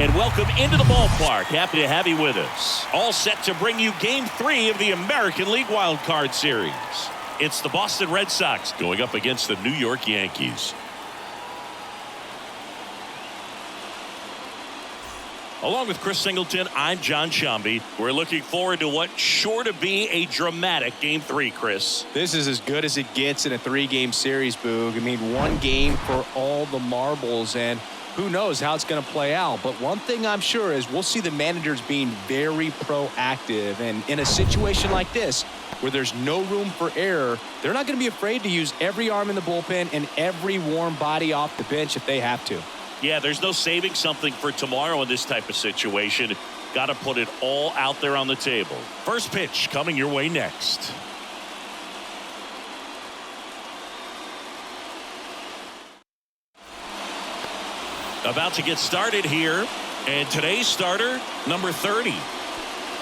And welcome into the ballpark. Happy to have you with us. All set to bring you Game 3 of the American League Wild Card Series. It's the Boston Red Sox going up against the New York Yankees. Along with Chris Singleton, I'm John Sciambi. We're looking forward to what's sure to be a dramatic Game 3, Chris. This is as good as it gets in a 3-game series, Boog. I mean, one game for all the marbles, and who knows how it's going to play out. But one thing I'm sure is we'll see the managers being very proactive. And in a situation like this, where there's no room for error, they're not going to be afraid to use every arm in the bullpen and every warm body off the bench if they have to. Yeah, there's no saving something for tomorrow in this type of situation. Got to put it all out there on the table. First pitch coming your way next. About to get started here. And today's starter, number 30.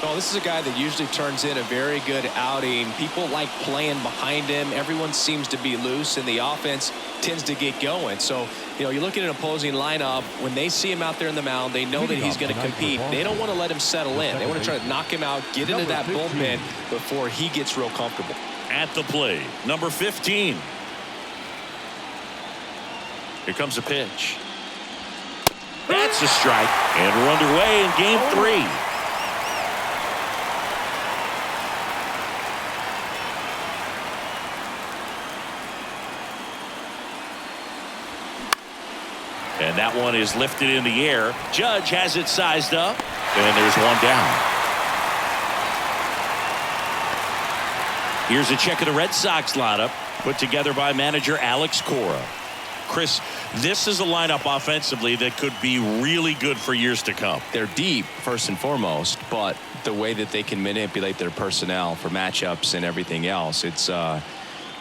Well, this is a guy that usually turns in a very good outing. People like playing behind him. Everyone seems to be loose, and the offense tends to get going. So, you look at an opposing lineup, when they see him out there in the mound, they know that he's going to compete. They don't want to let him settle in. They want to try to knock him out, get into that bullpen before he gets real comfortable. At the plate, number 15. Here comes a pitch. That's a strike, and we're underway in Game 3. And that one is lifted in the air. Judge has it sized up, and there's one down. Here's a check of the Red Sox lineup put together by manager Alex Cora. Chris, this is a lineup offensively that could be really good for years to come. They're deep, first and foremost, but the way that they can manipulate their personnel for matchups and everything else, it's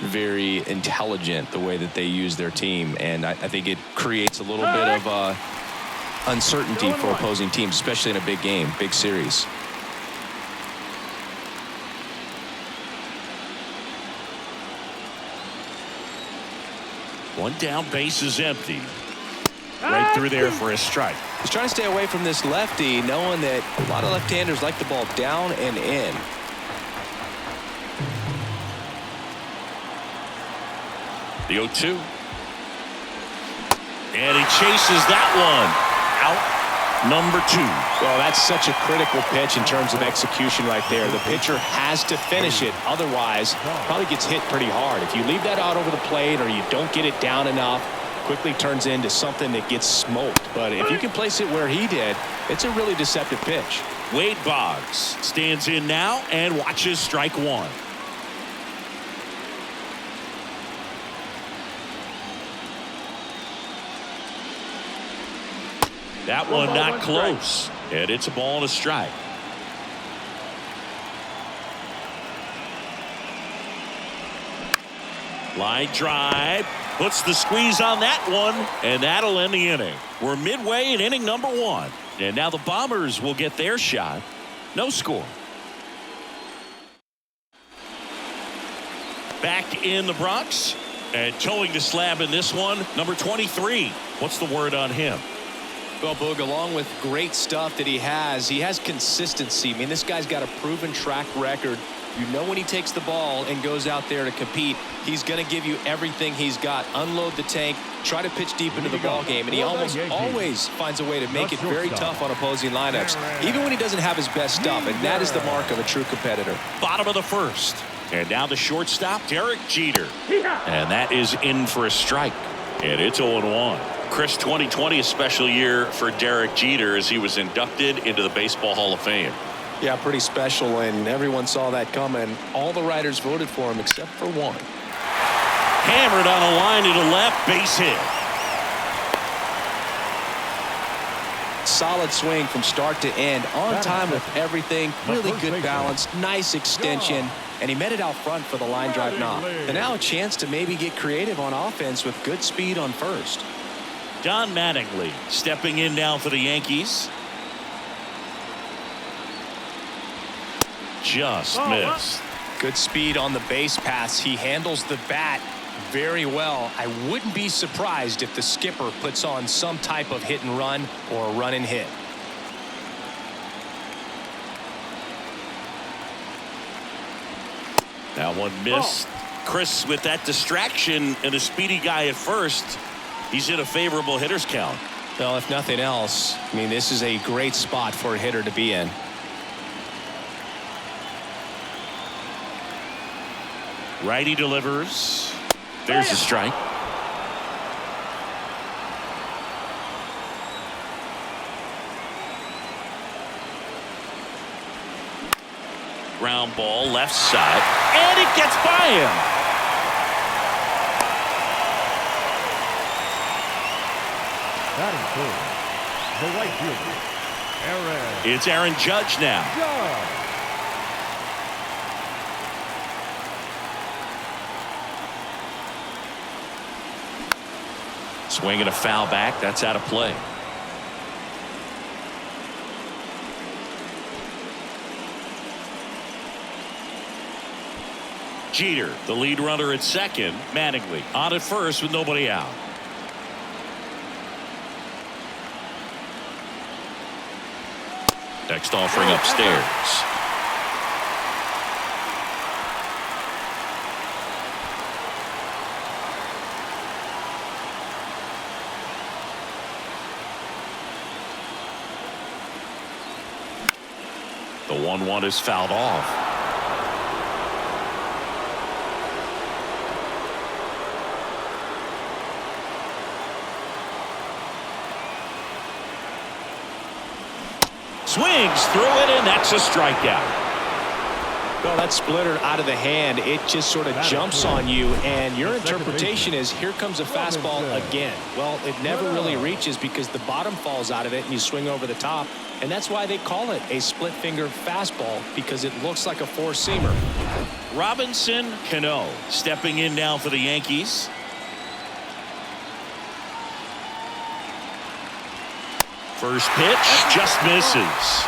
very intelligent the way that they use their team, and I think it creates a little bit of uncertainty for opposing teams, especially in a big game, big series. One down, base is empty. Right through there for a strike. He's trying to stay away from this lefty, knowing that a lot of left-handers like the ball down and in. The 0-2. And he chases that one. Out number 2. Well, that's such a critical pitch in terms of execution right there. The pitcher has to finish it. Otherwise, probably gets hit pretty hard. If you leave that out over the plate or you don't get it down enough, quickly turns into something that gets smoked. But if you can place it where he did, it's a really deceptive pitch. Wade Boggs stands in now and watches strike one. That one not close, and it's a ball and a strike. Line drive, puts the squeeze on that one, and that'll end the inning. We're midway in inning number 1, and now the Bombers will get their shot. No score. Back in the Bronx, and towing the slab in this one, number 23. What's the word on him? Well, Boog, along with great stuff that he has consistency. I mean, this guy's got a proven track record. You know when he takes the ball and goes out there to compete, he's going to give you everything he's got. Unload the tank, try to pitch deep into the ball game, and he almost always finds a way to make it very tough on opposing lineups, even when he doesn't have his best stuff, and that is the mark of a true competitor. Bottom of the first, and now the shortstop, Derek Jeter, and that is in for a strike, and it's 0-1. Chris, 2020 a special year for Derek Jeter as he was inducted into the Baseball Hall of Fame. Yeah, pretty special, and everyone saw that coming. All the writers voted for him except for one. Hammered on a line to the left, base hit. Solid swing from start to end, on time with everything, really good balance, nice extension, and he met it out front for the line drive knock. And now a chance to maybe get creative on offense with good speed on first. Don Mattingly stepping in now for the Yankees. Just missed. Good speed on the base pass. He handles the bat very well. I wouldn't be surprised if the skipper puts on some type of hit and run or a run and hit. That one missed. Chris, with that distraction and a speedy guy at first, he's in a favorable hitter's count. Well, if nothing else, I mean, this is a great spot for a hitter to be in. Righty delivers. There's a strike. Ground ball left side, and it gets by him. Batting third, the right fielder, Aaron. It's Aaron Judge now. Swinging a foul back. That's out of play. Jeter, the lead runner at second. Mattingly on at first with nobody out. Next offering upstairs. The 1-1 is fouled off. Swings through it, and that's a strikeout. Well, that splitter out of the hand, it just sort of jumps on you, and your interpretation is here comes a fastball again. Well, it never really reaches because the bottom falls out of it and you swing over the top, and that's why they call it a split finger fastball, because it looks like a four-seamer. Robinson Cano stepping in now for the Yankees. First pitch just misses.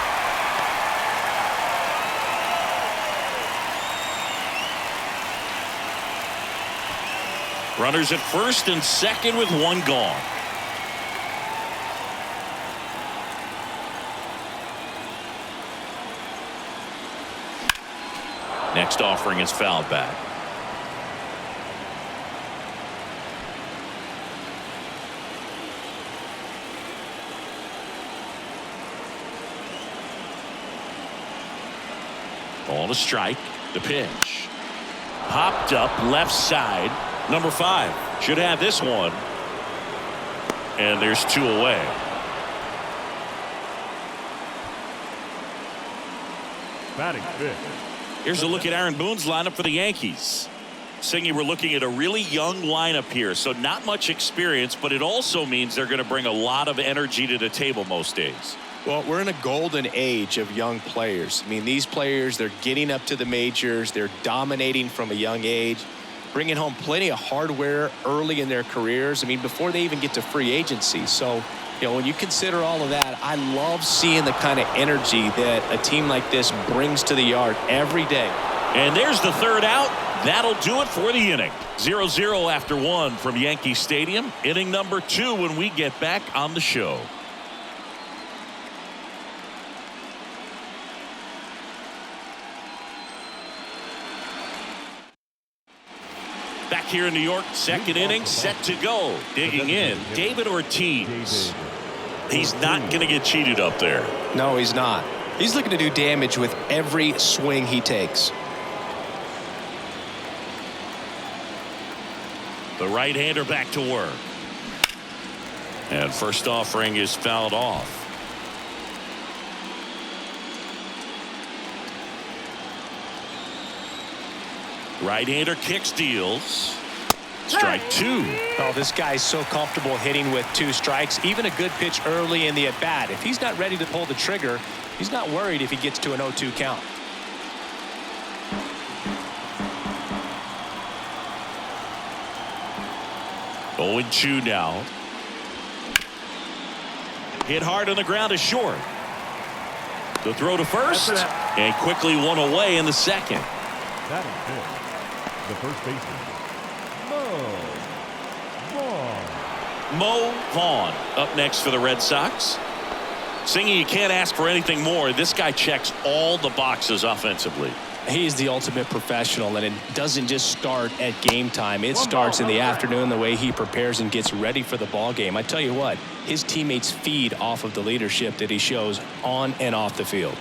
Runners at first and second with one gone. Next offering is fouled back. Ball to strike. The pitch. Popped up left side. Number 5 should have this one. And there's 2 away. Batting fifth. Here's a look at Aaron Boone's lineup for the Yankees. Singy, we're looking at a really young lineup here, so not much experience, but it also means they're going to bring a lot of energy to the table most days. Well, we're in a golden age of young players. I mean, these players, they're getting up to the majors. They're dominating from a young age, bringing home plenty of hardware early in their careers. I mean, before they even get to free agency. So, you know, when you consider all of that, I love seeing the kind of energy that a team like this brings to the yard every day. And there's the third out. That'll do it for the inning. 0-0 after 1 from Yankee Stadium. Inning number 2 when we get back on the show. Back here in New York, second inning set to go. Digging in, David Ortiz. He's not going to get cheated up there. No, he's not. He's looking to do damage with every swing he takes. The right-hander back to work. And first offering is fouled off. Right-hander kicks, deals. Strike 2. Oh, this guy's so comfortable hitting with 2 strikes. Even a good pitch early in the at-bat. If he's not ready to pull the trigger, he's not worried if he gets to an 0-2 count. Oh, 0-2 now. Hit hard on the ground is short. The throw to first, and quickly one away in the second. Batting fifth, the first baseman, Mo Vaughn. Mo Vaughn up next for the Red Sox. Singy, you can't ask for anything more. This guy checks all the boxes offensively. He's the ultimate professional, and it doesn't just start at game time. It starts in the afternoon, the way he prepares and gets ready for the ball game. I tell you what, his teammates feed off of the leadership that he shows on and off the field.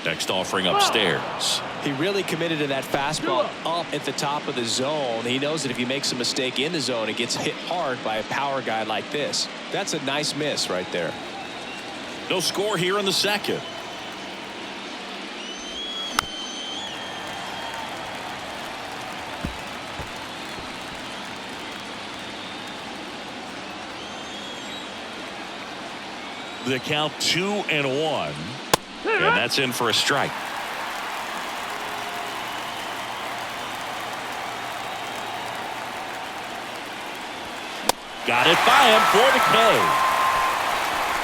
Next offering upstairs. He really committed to that fastball up at the top of the zone. He knows that if he makes a mistake in the zone, it gets hit hard by a power guy like this. That's a nice miss right there. No score here in the second. The count 2-1. And that's in for a strike. Got it by him for the K.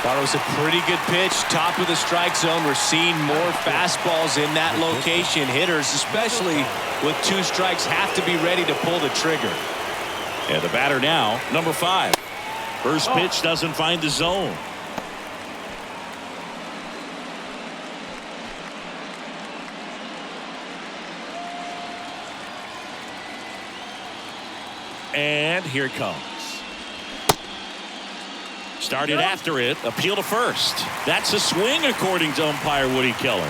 Thought it was a pretty good pitch. Top of the strike zone. We're seeing more fastballs in that location. Hitters, especially with 2 strikes, have to be ready to pull the trigger. And the batter now, number 5. First pitch doesn't find the zone. And here it comes. Started after it. Appeal to first. That's a swing according to umpire Woody Keller.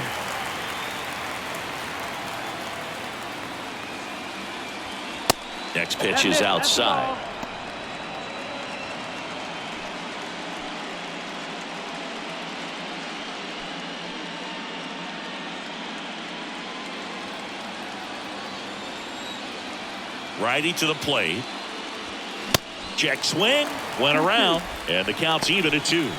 Next pitch is outside. Righty to the plate. Check swing. Went around. And the count's even at 2.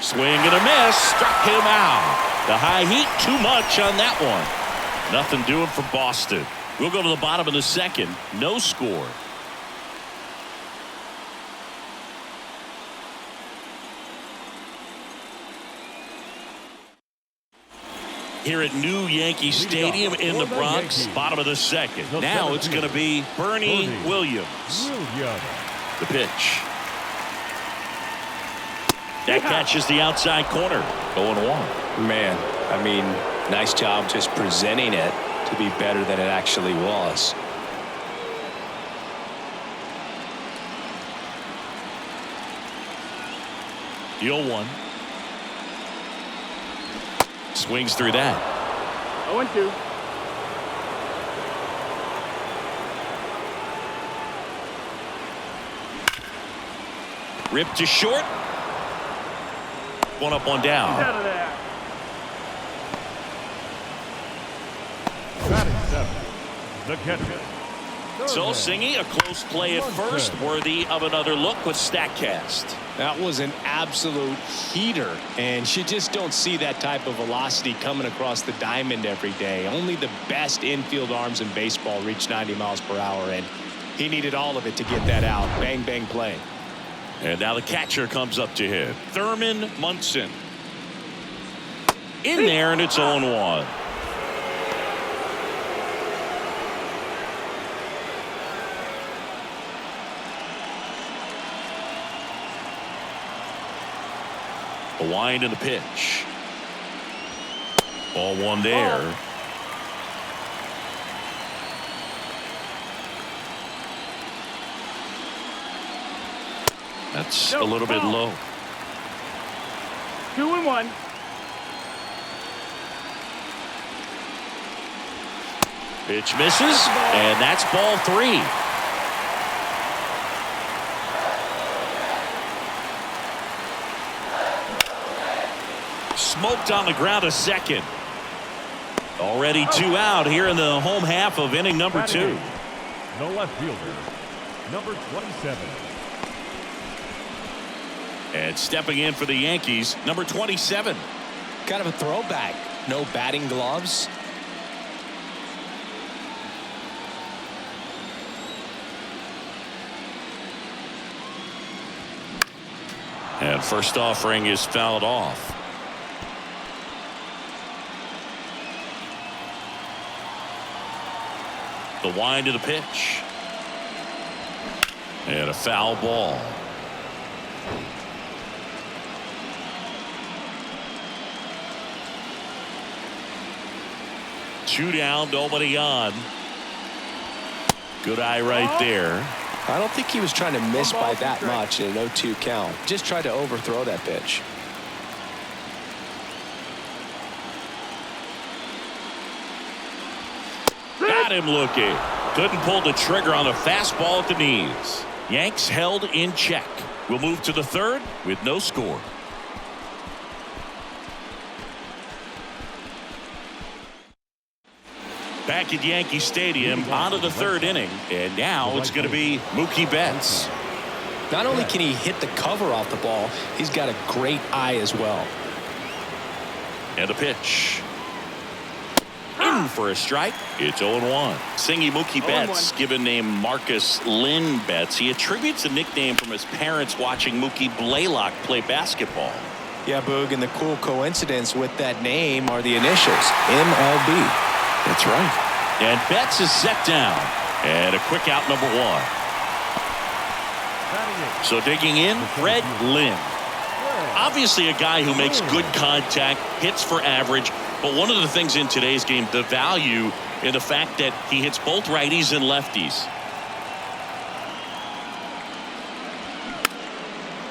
Swing and a miss. Struck him out. The high heat, too much on that one. Nothing doing for Boston. We'll go to the bottom of the second. No score. Here at New Yankee Stadium in the Bronx, bottom of the second. Now it's going to be Bernie Williams. The pitch. That catches the outside corner. 0-1. Man, I mean, nice job just presenting it to be better than it actually was. The 0-1. Swings through that. 0-2. Ripped to short. One up, one down. Out of there. Batting 7. The catcher. So Singy, a close play at first, worthy of another look with StatCast. That was an absolute heater, and you just don't see that type of velocity coming across the diamond every day. Only the best infield arms in baseball reach 90 miles per hour, and he needed all of it to get that out. Bang, bang play. And now the catcher comes up to hit. Thurman Munson. In there, and it's 0-1. A wind in the pitch. Ball 1 there. That's a little bit low. 2-1. Pitch misses, and that's ball 3. Smoked on the ground a second. Already 2 out here in the home half of inning number 2. The left fielder, number 27. And stepping in for the Yankees, number 27. Kind of a throwback. No batting gloves. And first offering is fouled off. The wind of the pitch. And a foul ball. Two down, nobody on. Good eye right there. I don't think he was trying to miss by that much in an 0-2 count. Just tried to overthrow that pitch. Got him looking. Couldn't pull the trigger on a fastball at the knees. Yanks held in check. We'll move to the third with no score. Back at Yankee Stadium, on to the third inning, and now it's going to be Mookie Betts. Not only can he hit the cover off the ball, he's got a great eye as well. And a pitch. In for a strike. It's 0-1. Singing Mookie Betts, given name Marcus Lynn Betts. He attributes the nickname from his parents watching Mookie Blaylock play basketball. Yeah, Boog, and the cool coincidence with that name are the initials, MLB. That's right. And Betts is set down. And a quick out, number one. So digging in, Fred Lynn. Obviously a guy who makes good contact, hits for average. But one of the things in today's game, the value in the fact that he hits both righties and lefties.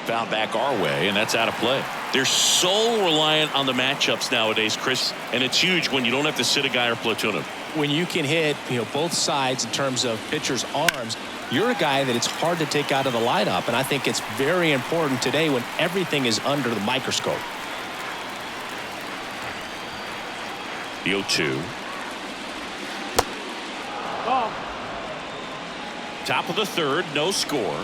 Foul back our way, and that's out of play. They're so reliant on the matchups nowadays, Chris, and it's huge when you don't have to sit a guy or platoon him. When you can hit, both sides in terms of pitchers' arms, you're a guy that it's hard to take out of the lineup, and I think it's very important today when everything is under the microscope. The 0-2. Top of the third, no score.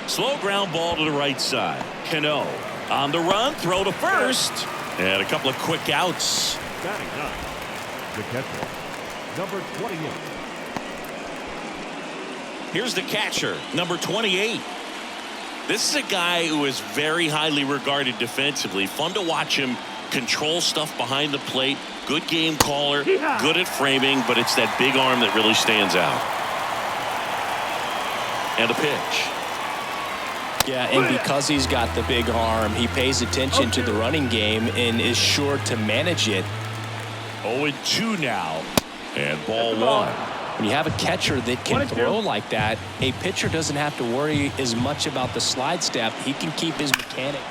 Slow ground ball to the right side. Cano on the run, throw to first, and a couple of quick outs. Batting ninth, the catcher, number 28. Here's the catcher, number 28. This is a guy who is very highly regarded defensively. Fun to watch him control stuff behind the plate. Good game caller, good at framing, but it's that big arm that really stands out. And a pitch. Yeah, and because he's got the big arm, he pays attention to the running game and is sure to manage it. 0-2 now, and ball one. When you have a catcher that can throw like that, a pitcher doesn't have to worry as much about the slide step. He can keep his mechanic.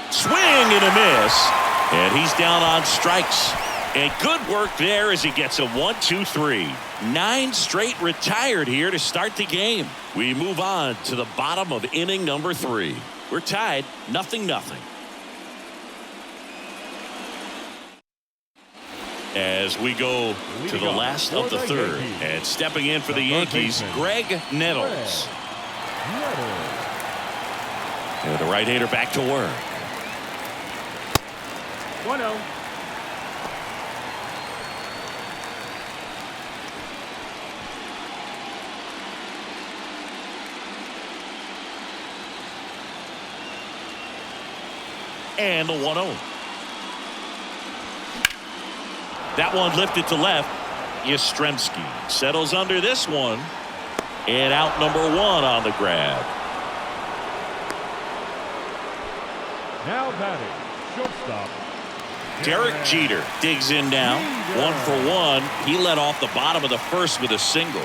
Swing and a miss, and he's down on strikes. And good work there as he gets a 1-2-3. 9 straight retired here to start the game. We move on to the bottom of inning number 3. We're tied 0-0. As we go to the last of the third, and stepping in for the Yankees, Greg Nettles. And the right-hander back to work. 1-0. And the 1-0. That one lifted to left. Yastrzemski settles under this one. And out number 1 on the grab. Now batting, shortstop. Derek Jeter digs in now. 1 for 1. He led off the bottom of the first with a single.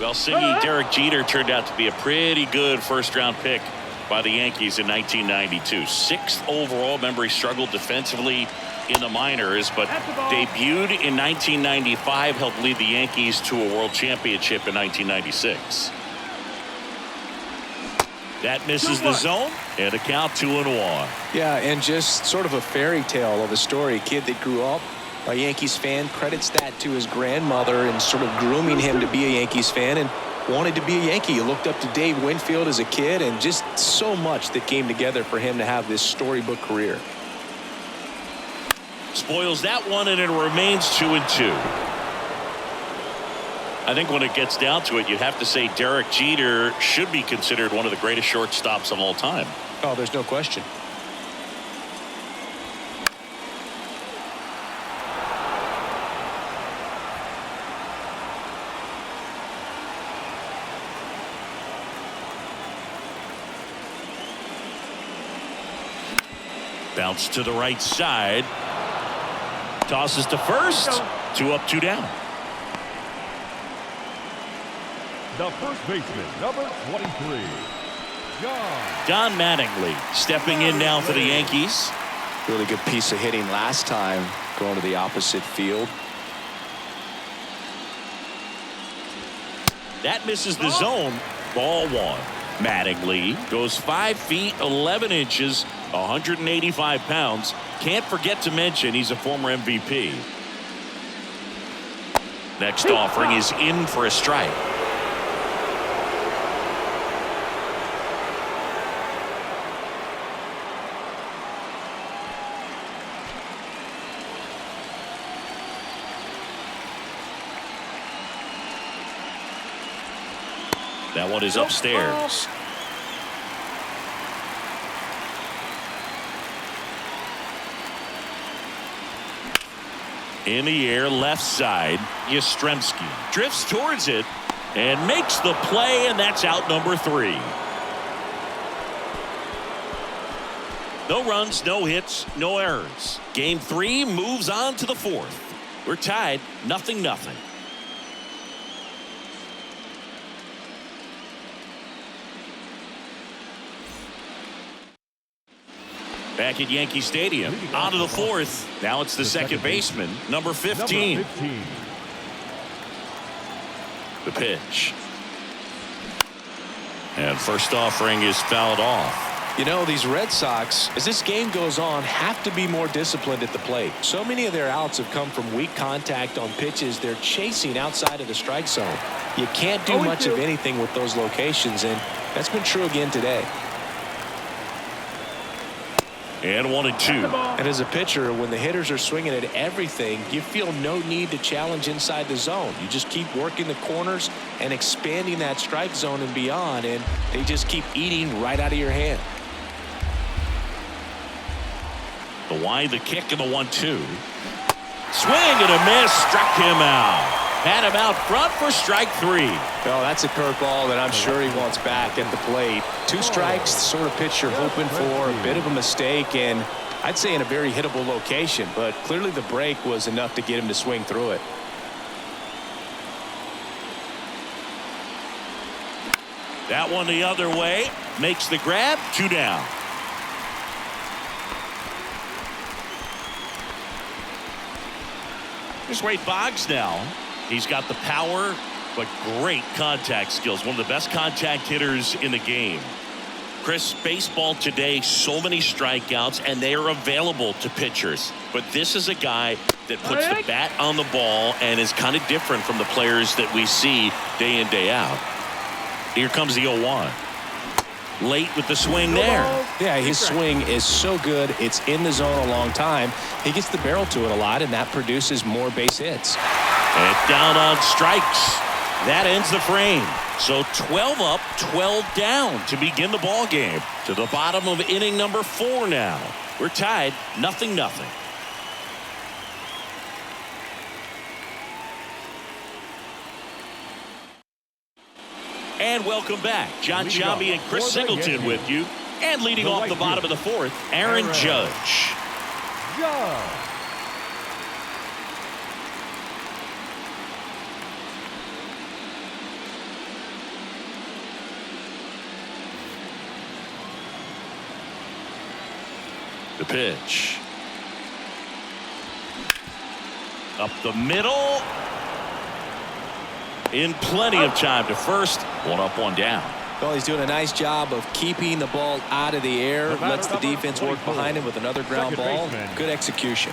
Well, Siggy, Derek Jeter turned out to be a pretty good first-round pick by the Yankees in 1992. 6th overall. Remember, he struggled defensively in the minors, but debuted in 1995, helped lead the Yankees to a world championship in 1996. That misses the zone, and a count 2-1. Yeah, and just sort of a fairy tale of a story. A kid that grew up a Yankees fan, credits that to his grandmother and sort of grooming him to be a Yankees fan and wanted to be a Yankee. He looked up to Dave Winfield as a kid, and just so much that came together for him to have this storybook career. Spoils that one, and it remains 2-2. I think when it gets down to it, you'd have to say Derek Jeter should be considered one of the greatest shortstops of all time. Oh, there's no question. Bounce to the right side. Tosses to first. 2 up, 2 down. The first baseman, number 23, Don Mattingly stepping in now for the Yankees. Really good piece of hitting last time, going to the opposite field. That misses the zone. Ball 1. Mattingly goes 5 feet 11 inches, 185 pounds. Can't forget to mention he's a former MVP. Next offering is in for a strike. That one is upstairs. In the air, left side. Yastrzemski drifts towards it and makes the play, and that's out number 3. No runs, no hits, no errors. Game 3 moves on to the 4th. We're tied 0-0. Back at Yankee Stadium, on to the 4th. Now it's the second baseman, number 15. The pitch. And first offering is fouled off. You know, these Red Sox, as this game goes on, have to be more disciplined at the plate. So many of their outs have come from weak contact on pitches they're chasing outside of the strike zone. You can't do much of anything with those locations, and that's been true again today. And 1-2. And as a pitcher, when the hitters are swinging at everything, you feel no need to challenge inside the zone. You just keep working the corners and expanding that strike zone and beyond, and they just keep eating right out of your hand. The wide, the kick, and the 1-2. Swing and a miss. Struck him out. Had him out front for strike 3. Well, that's a curveball that I'm sure he wants back at the plate. 2 strikes, the sort of pitch you're hoping for. A bit of a mistake, and I'd say in a very hittable location, but clearly the break was enough to get him to swing through it. That one the other way. Makes the grab. 2 down. Here's Wade Boggs now. He's got the power, but great contact skills. One of the best contact hitters in the game. Chris, baseball today, so many strikeouts, and they are available to pitchers. But this is a guy that puts the bat on the ball and is kind of different from the players that we see day in, day out. Here comes the 0-1. Late with the swing there. Yeah, his swing is so good. It's in the zone a long time. He gets the barrel to it a lot, and that produces more base hits. And down on strikes. That ends the frame. So 12 up, 12 down to begin the ball game. To the bottom of inning number 4 now. We're tied 0-0. And welcome back. John Sciambi and Chris Singleton with you. And leading off the bottom of the 4th, Aaron Judge. The pitch. Up the middle. In plenty of time to first. One up, one down. Well, he's doing a nice job of keeping the ball out of the air. Lets the defense work behind him with another ground ball. Good execution.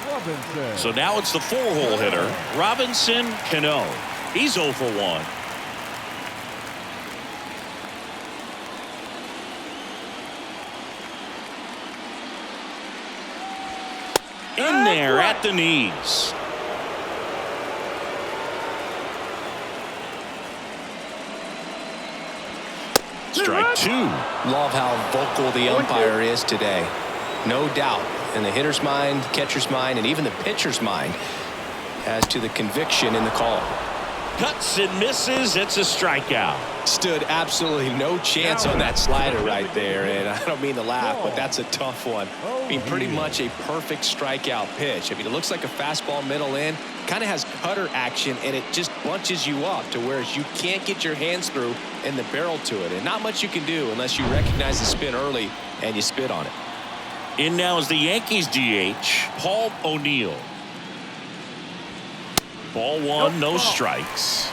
So now it's the 4-hole hitter, Robinson Cano. He's 0 for 1. In there at the knees. Strike 2. Love how vocal the umpire is today. No doubt in the hitter's mind, catcher's mind, and even the pitcher's mind as to the conviction in the call. Cuts and misses. It's a strikeout. Stood absolutely no chance on that slider right there, and I don't mean to laugh, but that's a tough one. I mean, pretty much a perfect strikeout pitch. I mean, it looks like a fastball middle in, kind of has cutter action, and it just bunches you up to where you can't get your hands through and the barrel to it, and not much you can do unless you recognize the spin early and you spit on it. In now is the Yankees DH, Paul O'Neill. Ball 1, no strikes.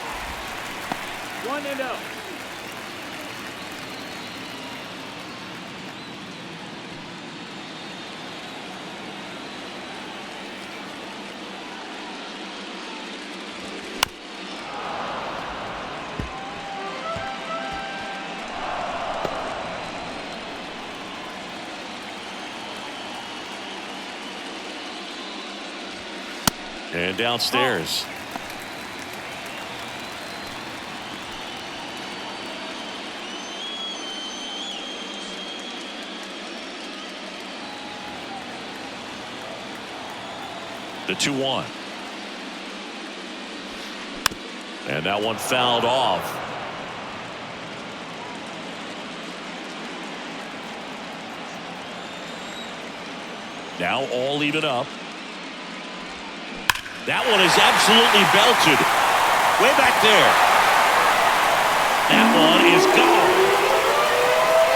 1-0. And downstairs. The 2-1. And that one fouled off. Now all even up. That one is absolutely belted. Way back there. That one is gone.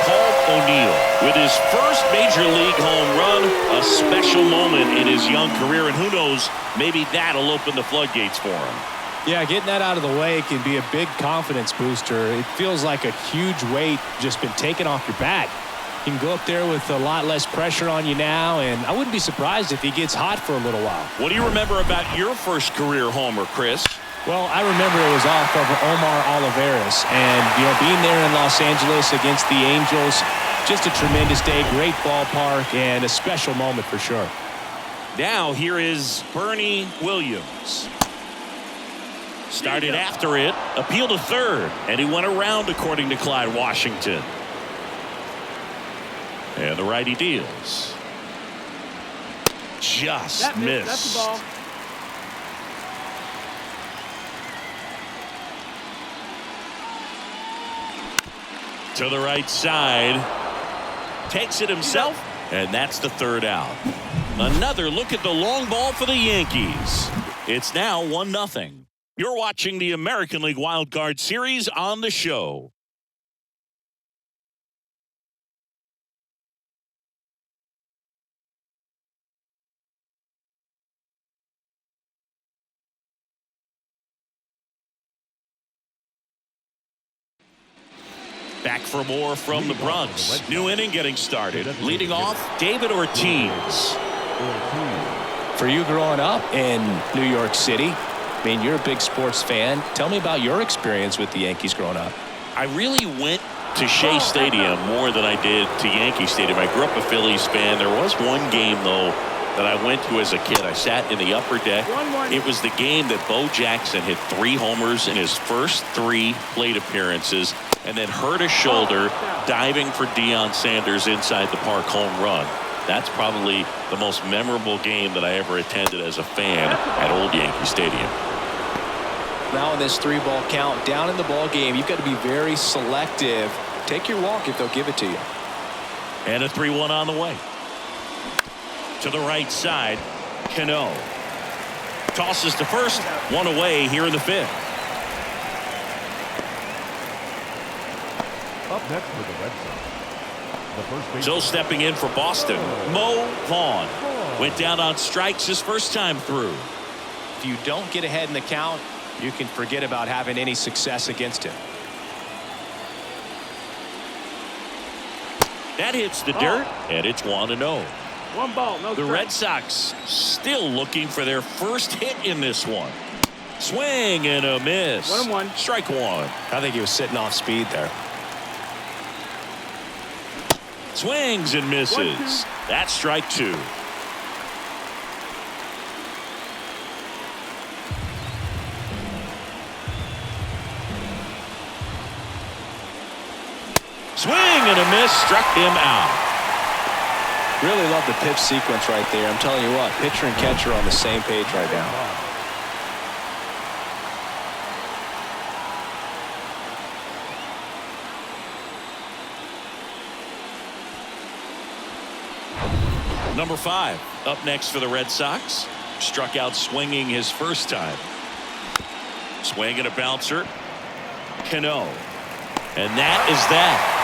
Paul O'Neill with his first major league home run. A special moment in his young career. And who knows, maybe that'll open the floodgates for him. Yeah, getting that out of the way can be a big confidence booster. It feels like a huge weight just been taken off your back. You can go up there with a lot less pressure on you now, and I wouldn't be surprised if he gets hot for a little while. What do you remember about your first career homer, Chris? Well, I remember it was off of Omar Olivares, and being there in Los Angeles against the Angels, just a tremendous day, great ballpark, and a special moment for sure. Now here is Bernie Williams. Started after it, appealed to third, and he went around according to Clyde Washington. And the righty deals. Just missed. That's the ball. To the right side. Takes it himself. And that's the third out. Another look at the long ball for the Yankees. It's now 1-0. You're watching the American League Wild Card Series on the show. Back for more from the Bronx. New inning getting started. Leading off, David Ortiz. For you growing up in New York City, I mean, you're a big sports fan. Tell me about your experience with the Yankees growing up. I really went to Shea Stadium more than I did to Yankee Stadium. I grew up a Phillies fan. There was one game, though, that I went to as a kid. I sat in the upper deck. It was the game that Bo Jackson hit 3 homers in his first 3 plate appearances and then hurt his shoulder diving for Deion Sanders inside the park home run. That's probably the most memorable game that I ever attended as a fan at Old Yankee Stadium. Now in this 3-ball count, down in the ball game, you've got to be very selective. Take your walk if they'll give it to you. And a 3-1 on the way. To the right side, Cano. Tosses to first, 1 away here in the 5th. Up next for the Red Sox, the first base. So stepping in for Boston, Mo Vaughn. Went down on strikes his first time through. If you don't get ahead in the count, you can forget about having any success against him. That hits the dirt, and it's 1-0. 1 ball, no The strike. Red Sox still looking for their first hit in this one. Swing and a miss. 1-1. Strike one. I think he was sitting off speed there. Swings and misses. 1-2. That's strike two. Swing and a miss. Struck him out. Really love the pitch sequence right there. I'm telling you what, pitcher and catcher on the same page right now. Number 5 up next for the Red Sox. Struck out swinging his first time. Swing and a bouncer. Cano. And that is that.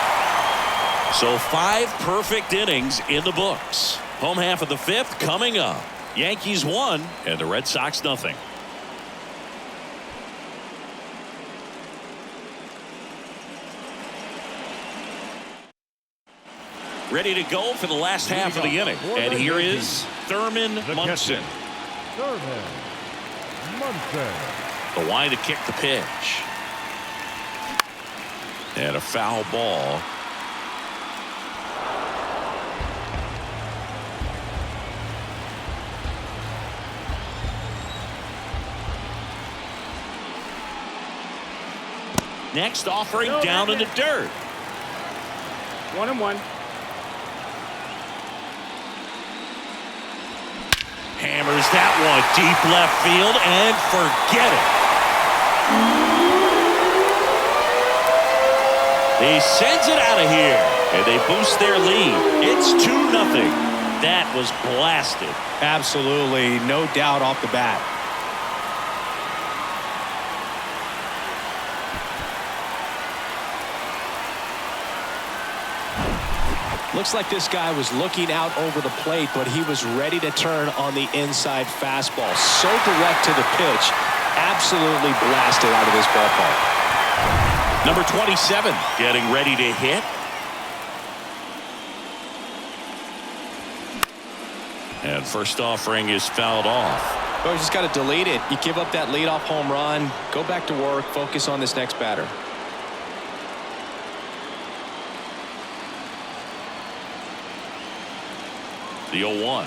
So 5 perfect innings in the books. Home half of the 5th coming up. Yankees 1 and the Red Sox nothing. Ready to go for the last half of the inning. And here is Thurman Munson. Thurman Munson. The line to kick the pitch. And a foul ball. Next offering down in the dirt. 1-1. Hammers that one deep left field and forget it. He sends it out of here and they boost their lead. It's 2-0. That was blasted. Absolutely, no doubt off the bat. Looks like this guy was looking out over the plate, but he was ready to turn on the inside fastball. So direct to the pitch. Absolutely blasted out of this ballpark. Number 27 getting ready to hit. And first offering is fouled off. Well, you just got to delete it. You give up that leadoff home run. Go back to work. Focus on this next batter. The 0-1.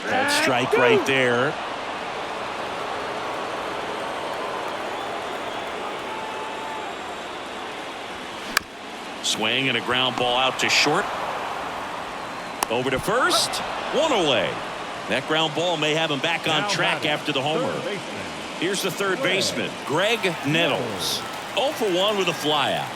That strike right there. Swing and a ground ball out to short. Over to first. One away. That ground ball may have him back on track after the homer. Here's the third baseman, Greg Nettles. 0 for 1 with a flyout.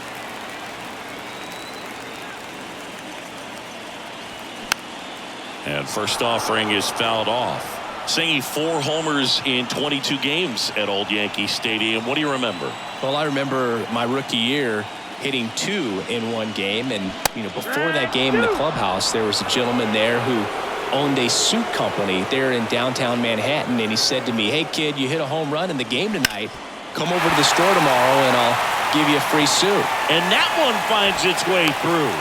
And first offering is fouled off. Singing 4 homers in 22 games at Old Yankee Stadium. What do you remember? Well, I remember my rookie year hitting 2 in one game. And, you know, before that game in the clubhouse, there was a gentleman there who owned a suit company there in downtown Manhattan. And he said to me, hey, kid, you hit a home run in the game tonight. Come over to the store tomorrow and I'll give you a free suit. And that one finds its way through.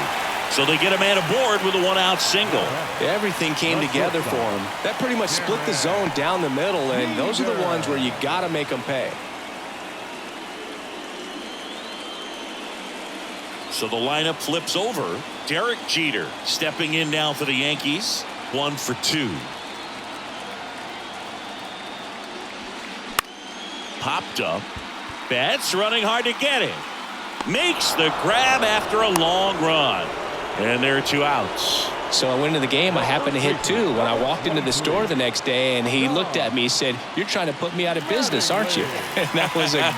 So they get a man aboard with a 1-out single. Everything came together for him. That pretty much split the zone down the middle, and those are the ones where you got to make them pay. So the lineup flips over. Derek Jeter stepping in now for the Yankees. 1 for 2. Popped up. Betts running hard to get it. Makes the grab after a long run. And there are 2 outs. So I went into the game. I happened to hit 2 when I walked into the store the next day, and he looked at me and said, you're trying to put me out of business, aren't you? And that was a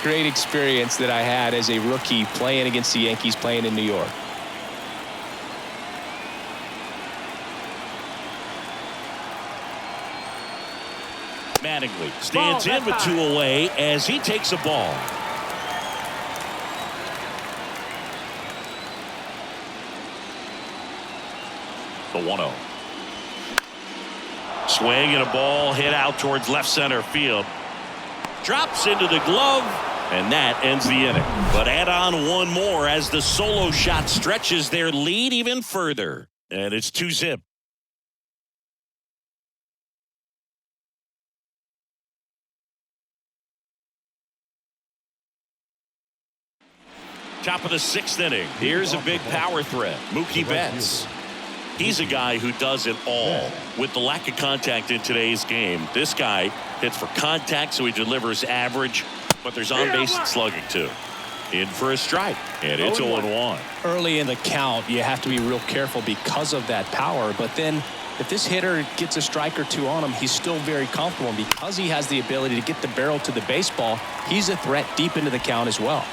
great experience that I had as a rookie playing against the Yankees, playing in New York. Mattingly stands in with 2 away as he takes a ball. The 1-0. Swing and a ball hit out towards left center field. Drops into the glove, and that ends the inning. But add on one more as the solo shot stretches their lead even further. And it's 2-zip. Top of the 6th inning. Here's a big power threat. Mookie Betts. He's a guy who does it all. With the lack of contact in today's game, this guy hits for contact, so he delivers average, but there's on-base slugging too. In for a strike, and it's 0-1. Early in the count, you have to be real careful because of that power, but then if this hitter gets a strike or two on him, he's still very comfortable. And because he has the ability to get the barrel to the baseball, he's a threat deep into the count as well.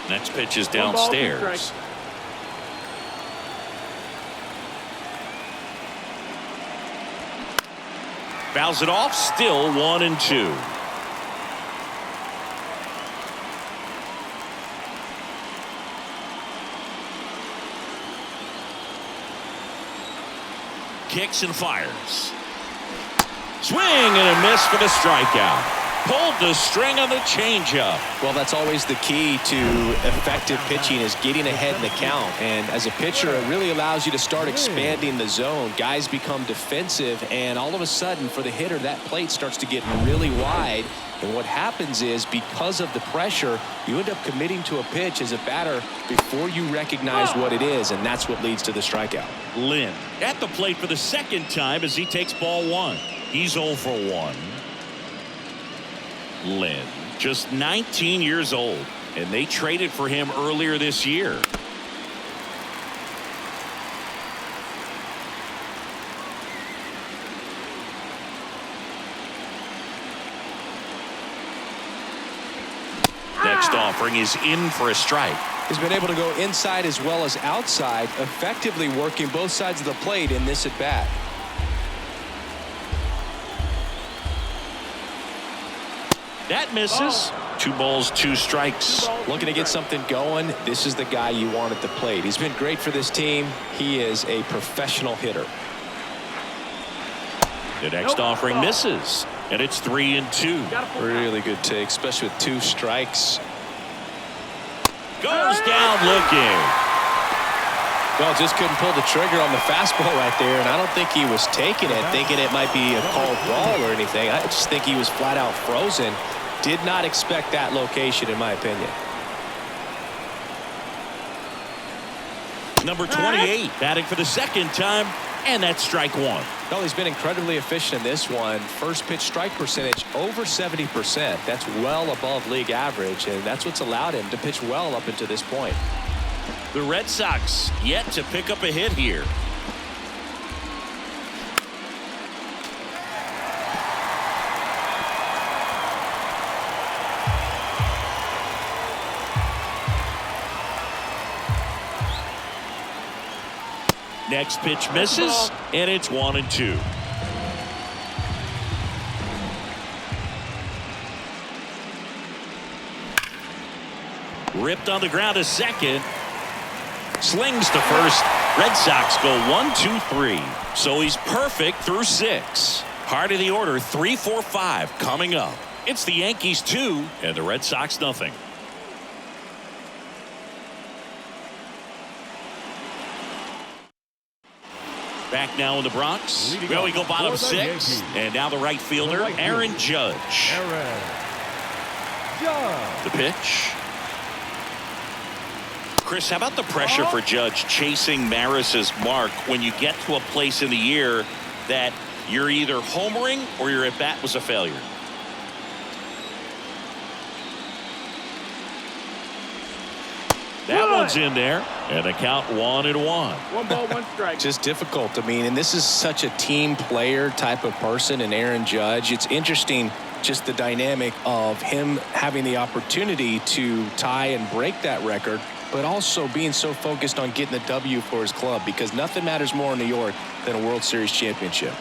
Next pitch is downstairs. Fouls it off, still 1-2. Kicks and fires. Swing and a miss for the strikeout. Pulled the string on the changeup. Well, that's always the key to effective pitching, is getting ahead in the count. And as a pitcher, it really allows you to start expanding the zone. Guys become defensive, and all of a sudden, for the hitter, that plate starts to get really wide. And what happens is, because of the pressure, you end up committing to a pitch as a batter before you recognize what it is, and that's what leads to the strikeout. Lynn at the plate for the second time as he takes ball 1. He's 0 for 1. Lynn, just 19 years old, and they traded for him earlier this year. Next offering is in for a strike. He's been able to go inside as well as outside, effectively working both sides of the plate in this at bat. That misses. 2 balls, 2 strikes. Looking to get something going. This is the guy you want at the plate. He's been great for this team. He is a professional hitter. The next offering misses, and it's 3-2. Really good take, especially with 2 strikes. Goes down looking. Well, just couldn't pull the trigger on the fastball right there, and I don't think he was taking it, thinking it might be a called ball or anything. I just think he was flat out frozen. Did not expect that location, in my opinion. Number 28 batting for the second time, and that's strike 1. Well, he's been incredibly efficient in this one. First pitch strike percentage over 70%. That's well above league average, and that's what's allowed him to pitch well up until this point. The Red Sox yet to pick up a hit here. Next pitch misses, and it's 1-2. Ripped on the ground to second. Slings to first. Red Sox go 1-2-3. So he's perfect through 6. Heart of the order, 3-4-5 coming up. It's the Yankees 2 and the Red Sox nothing. Back now in the Bronx. Well, we go bottom 6. And now the right fielder, Aaron Judge. The pitch. Chris, how about the pressure for Judge chasing Maris's mark when you get to a place in the year that you're either homering or your at-bat was a failure? That one's in there, and the count 1-1. 1 ball, 1 strike. Just difficult. I mean, and this is such a team player type of person, and Aaron Judge. It's interesting just the dynamic of him having the opportunity to tie and break that record, but also being so focused on getting the W for his club, because nothing matters more in New York than a World Series championship.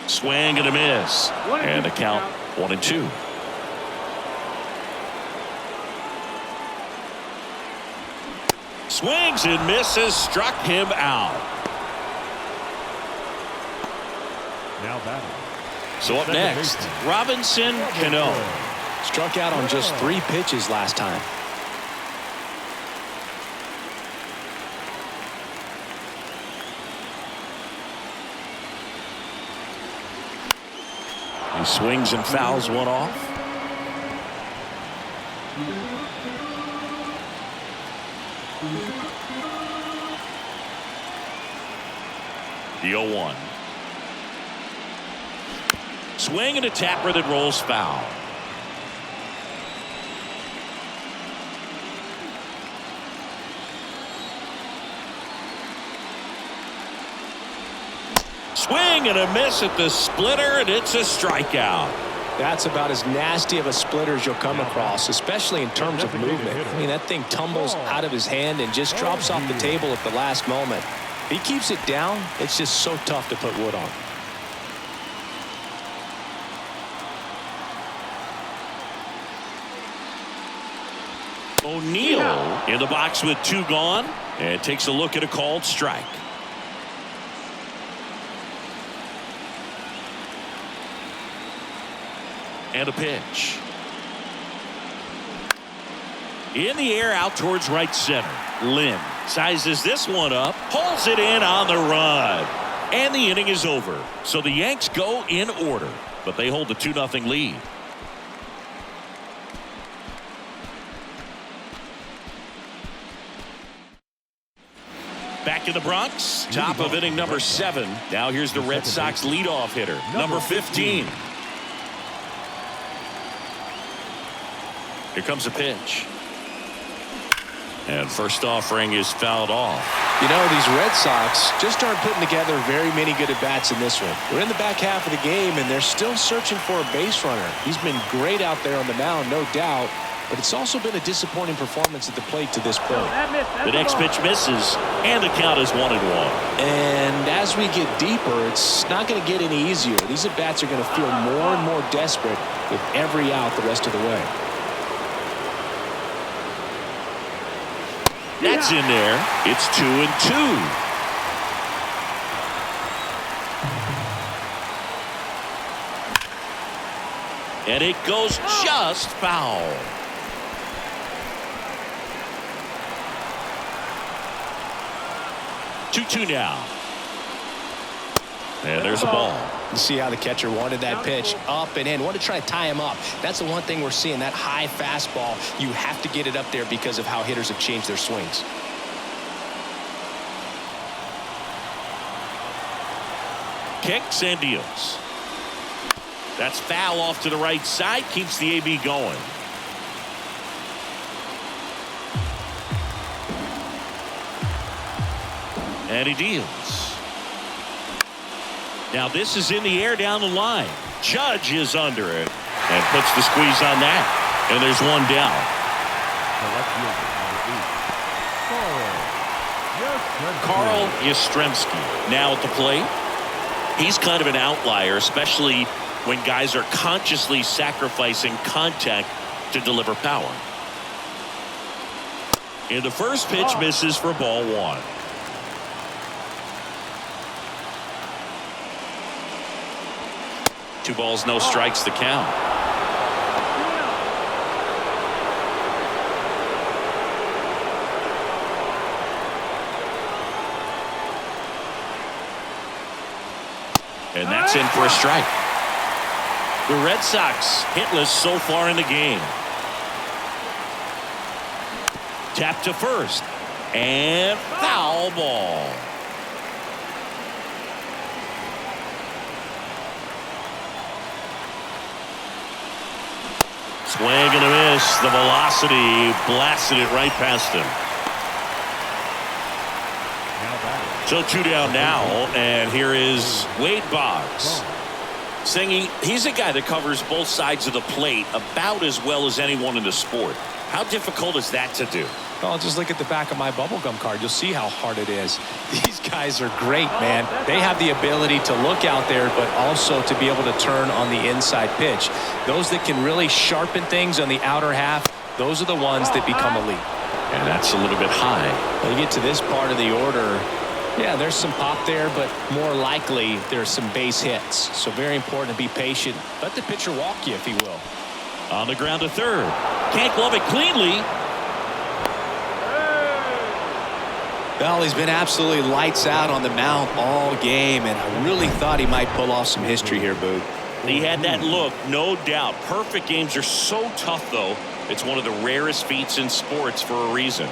Swing and a miss. And the count 1-2. Swings and misses, struck him out. Now batting. So up next, Robinson Cano. Struck out on just 3 pitches last time. He swings and fouls one off. The 0-1. Swing and a tapper that rolls foul. Swing and a miss at the splitter, and it's a strikeout. That's about as nasty of a splitter as you'll come across, especially in terms of movement. I mean, that thing tumbles out of his hand and just drops off the table at the last moment. If he keeps it down, it's just so tough to put wood on. O'Neill in the box with 2 gone, and takes a look at a called strike. And a pitch. In the air out towards right center. Lynn sizes this one up, pulls it in on the run. And the inning is over. So the Yanks go in order, but they hold the 2-0 lead. Back in the Bronx, top of inning number 7. Now here's the Red Sox leadoff hitter, number 15. Here comes a pitch. And first offering is fouled off. You know, these Red Sox just aren't putting together very many good at-bats in this one. We're in the back half of the game, and they're still searching for a base runner. He's been great out there on the mound, no doubt, but it's also been a disappointing performance at the plate to this point. The next pitch misses, and the count is 1-1. And as we get deeper, it's not going to get any easier. These at-bats are going to feel more and more desperate with every out the rest of the way. That's in there. It's 2-2. And it goes just foul. Two now. And there's a ball. You see how the catcher wanted that pitch up and in. Wanted to try to tie him up. That's the one thing we're seeing, that high fastball. You have to get it up there because of how hitters have changed their swings. Kicks and deals. That's foul off to the right side. Keeps the AB going. And he deals. Now this is in the air down the line. Judge is under it and puts the squeeze on that. And there's one down. Carl Yastrzemski now at the plate. He's kind of an outlier, especially when guys are consciously sacrificing contact to deliver power. And the first pitch misses for ball 1. Two balls, no strikes, the count. And that's in for a strike. The Red Sox hitless so far in the game. Tap to first. And foul ball. Swing and a miss. The velocity blasted it right past him. So 2 down now, and here is Wade Boggs. He's a guy that covers both sides of the plate about as well as anyone in the sport. How difficult is that to do? Well, just look at the back of my bubblegum card. You'll see how hard it is. These guys are great, man. They have the ability to look out there, but also to be able to turn on the inside pitch. Those that can really sharpen things on the outer half, those are the ones that become elite. And that's a little bit high. When you get to this part of the order, yeah, there's some pop there, but more likely there's some base hits. So very important to be patient. Let the pitcher walk you, if he will. On the ground to third. Can't glove it cleanly. Well, he's been absolutely lights out on the mound all game, and I really thought he might pull off some history here, Boog. He had that look, no doubt. Perfect games are so tough, though. It's one of the rarest feats in sports for a reason.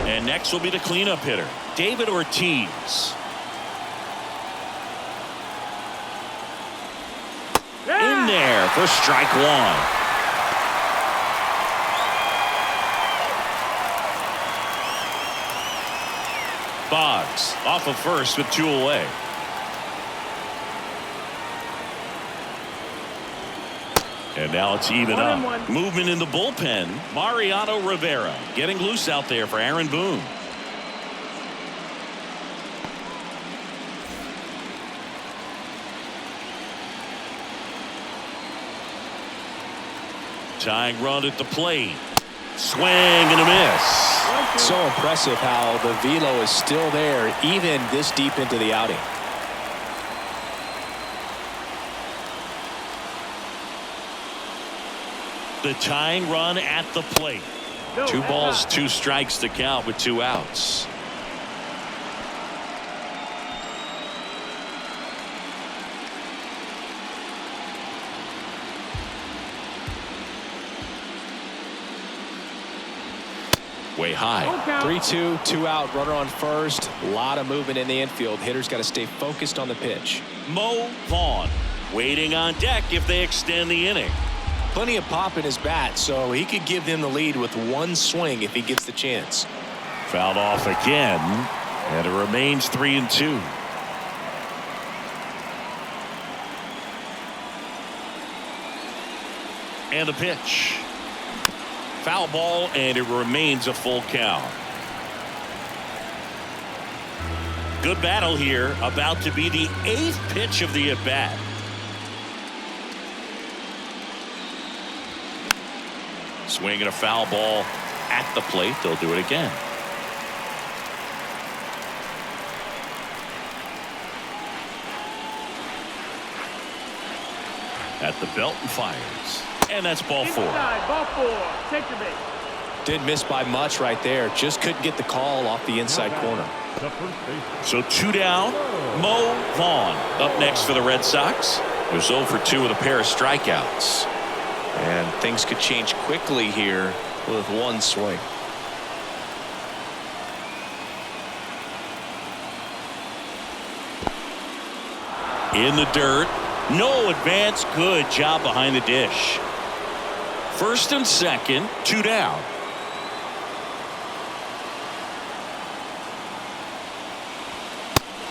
And next will be the cleanup hitter, David Ortiz. In there for strike one. Boggs off of first with 2 away. And now it's even up. Movement in the bullpen. Mariano Rivera getting loose out there for Aaron Boone. Tying run at the plate. Swing and a miss. So impressive how the velo is still there even this deep into the outing. The tying run at the plate. 2 balls, 2 strikes to count with 2 outs. Way high. 3-2, 2 out, runner on first. A lot of movement in the infield. Hitters got to stay focused on the pitch. Mo Vaughn waiting on deck if they extend the inning. Plenty of pop in his bat, so he could give them the lead with 1 swing if he gets the chance. Fouled off again, and it remains 3-2. And the pitch. Foul ball, and it remains a full count. Good battle here, about to be the 8th pitch of the at-bat. Swinging a foul ball at the plate. They'll do it again. At the belt and fires. And that's ball 4. Ball 4. Take your base. Didn't miss by much right there. Just couldn't get the call off the inside corner. So 2 down. Mo Vaughn up next for the Red Sox. He was 0 for 2 with a pair of strikeouts. And things could change quickly here with 1 swing. In the dirt. No advance. Good job behind the dish. First and second. 2 down.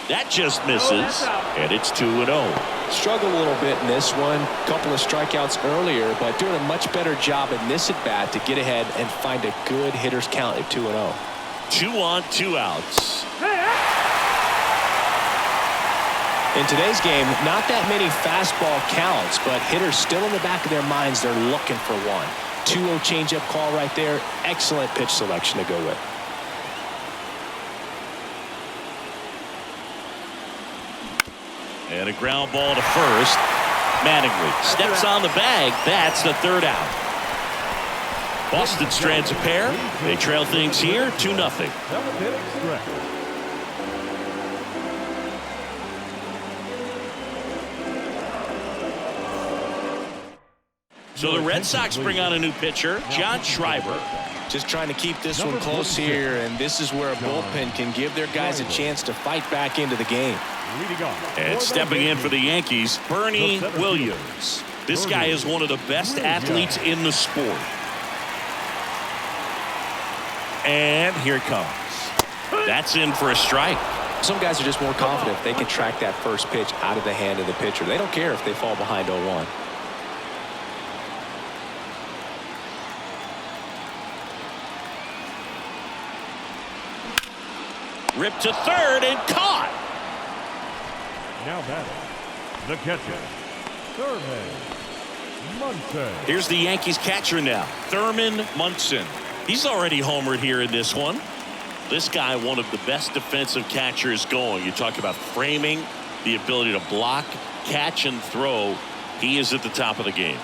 That just misses. And it's 2-0. Struggled a little bit in this one. Couple of strikeouts earlier, but doing a much better job in this at bat to get ahead and find a good hitter's count at 2-0. 2 on, 2 outs. In today's game, not that many fastball counts, but hitters still in the back of their minds, they're looking for one. 2-0 changeup call right there. Excellent pitch selection to go with. And a ground ball to first. Mattingly steps on the bag. That's the 3rd out. Boston strands a pair. They trail things here 2-0. So the Red Sox bring on a new pitcher, John Schreiber. Just trying to keep this one close here, and this is where a bullpen can give their guys a chance to fight back into the game. And stepping in for the Yankees, Bernie Williams. This guy is one of the best athletes in the sport. And here it comes. That's in for a strike. Some guys are just more confident if they can track that first pitch out of the hand of the pitcher. They don't care if they fall behind 0-1. Ripped to third and caught. Now batting, the catcher, Thurman Munson. Here's the Yankees catcher now, Thurman Munson. He's already homered here in this one. This guy, one of the best defensive catchers going. You talk about framing, the ability to block, catch, and throw. He is at the top of the game.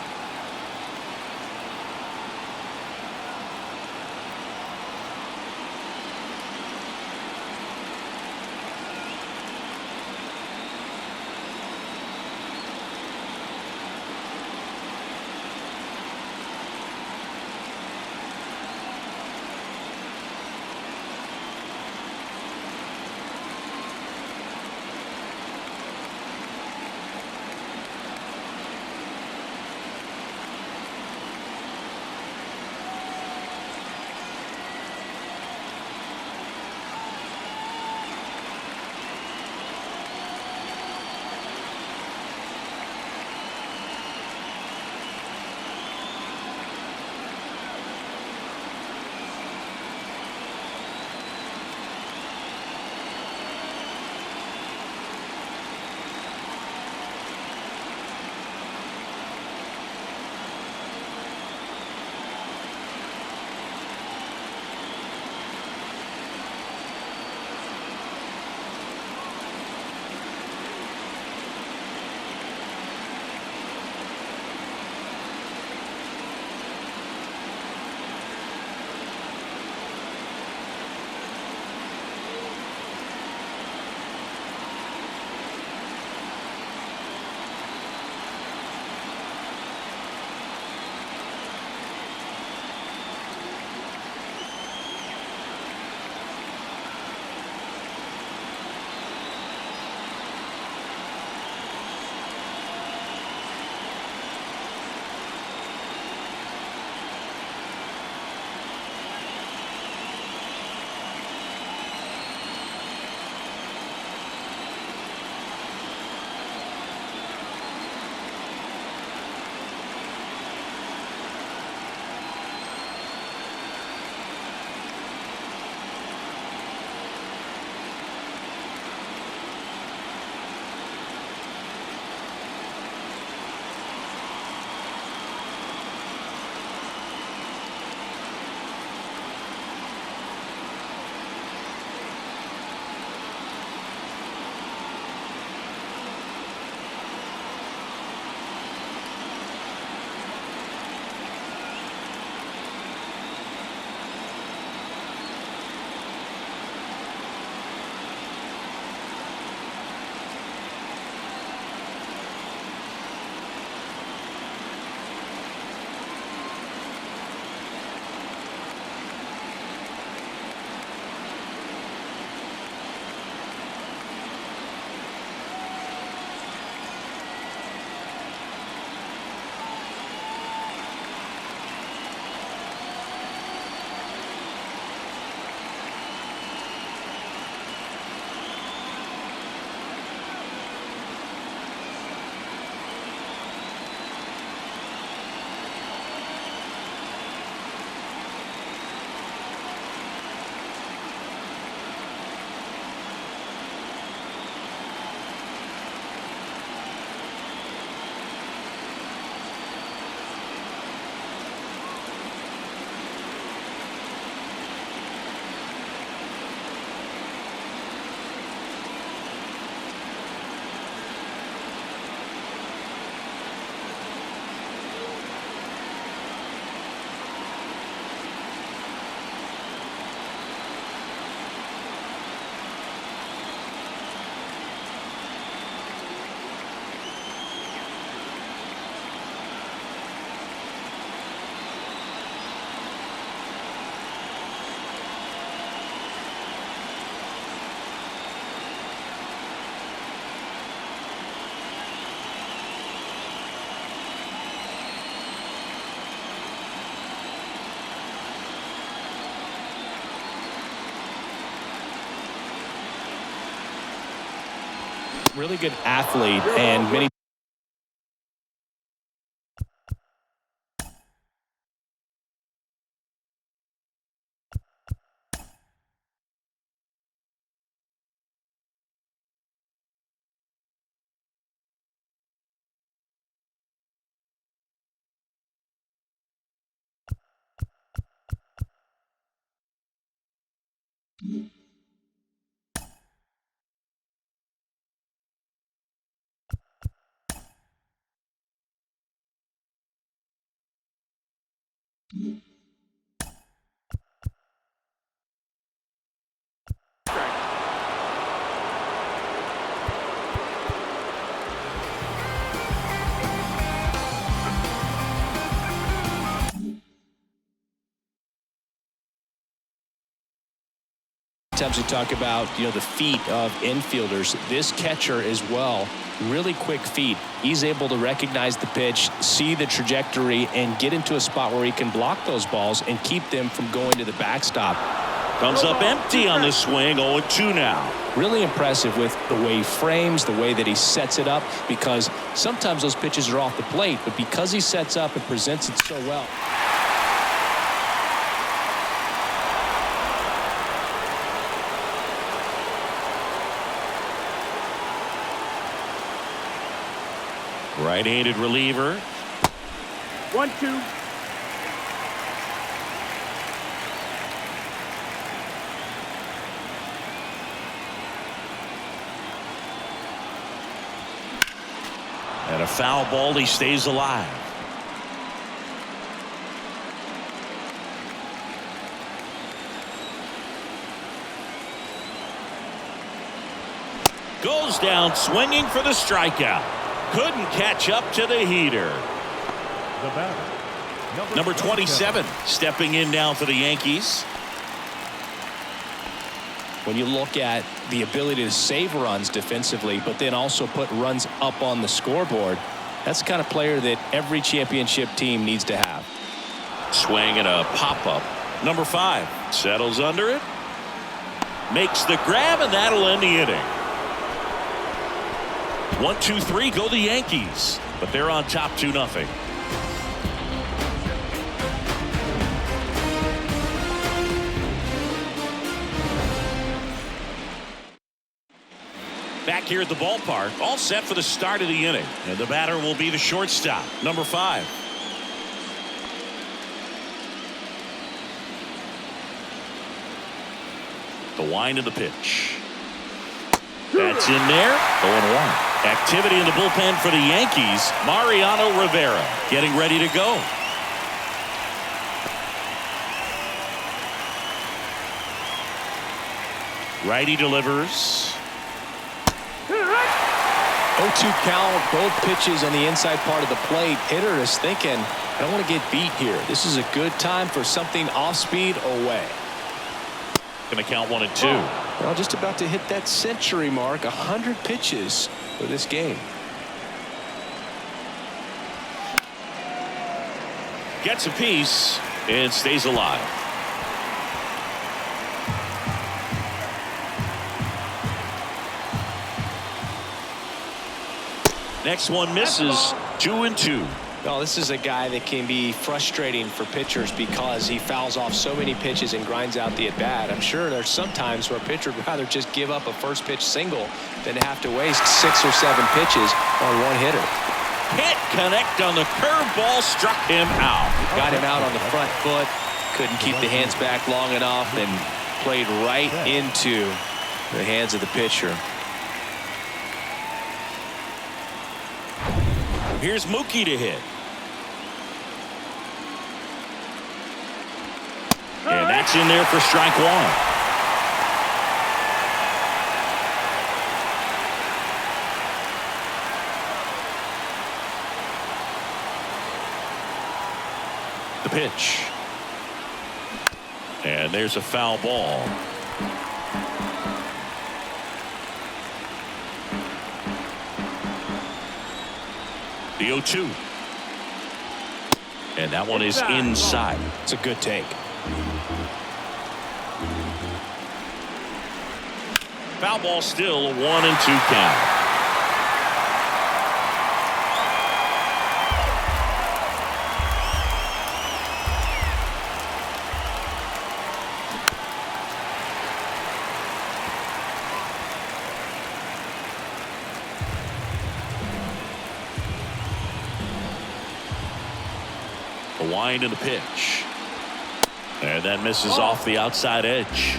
Really good athlete, and many Sometimes we talk about, the feet of infielders. This catcher as well, really quick feet. He's able to recognize the pitch, see the trajectory, and get into a spot where he can block those balls and keep them from going to the backstop. Comes up empty on the swing. 0-2 now. Really impressive with the way he frames, the way that he sets it up, because sometimes those pitches are off the plate, but because he sets up and presents it so well. Right-handed reliever. 1-2. And a foul ball. He stays alive. Goes down swinging for the strikeout. Couldn't catch up to the heater. The batter, Number 27 stepping in now for the Yankees. When you look at the ability to save runs defensively, but then also put runs up on the scoreboard, that's the kind of player that every championship team needs to have. Swing and a pop-up. Number 5 settles under it. Makes the grab, and that'll end the inning. 1-2-3 go the Yankees, but they're on top 2-0. Back here at the ballpark, all set for the start of the inning, and the batter will be the shortstop, number 5. The wind of the pitch. That's in there. 0-1. Activity in the bullpen for the Yankees. Mariano Rivera getting ready to go. Righty delivers. 0-2 count, both pitches on the inside part of the plate. Hitter is thinking, I don't want to get beat here. This is a good time for something off speed away. Going to count 1 and 2. Well, just about to hit that century mark. 100 pitches for this game. Gets a piece and stays alive. Next one misses. 2 and 2. Well, this is a guy that can be frustrating for pitchers because he fouls off so many pitches and grinds out the at-bat. I'm sure there's some times where a pitcher would rather just give up a first pitch single than have to waste 6 or 7 pitches on one hitter. Can't connect on the curveball, struck him out. Got him out on the front foot, couldn't keep the hands back long enough, and played right into the hands of the pitcher. Here's Mookie to hit. And that's in there for strike 1. The pitch. And there's a foul ball. The 0-2. And that one is inside. It's a good take. Foul ball still, a 1 and 2 count. The wind and the pitch. And that misses off the outside edge.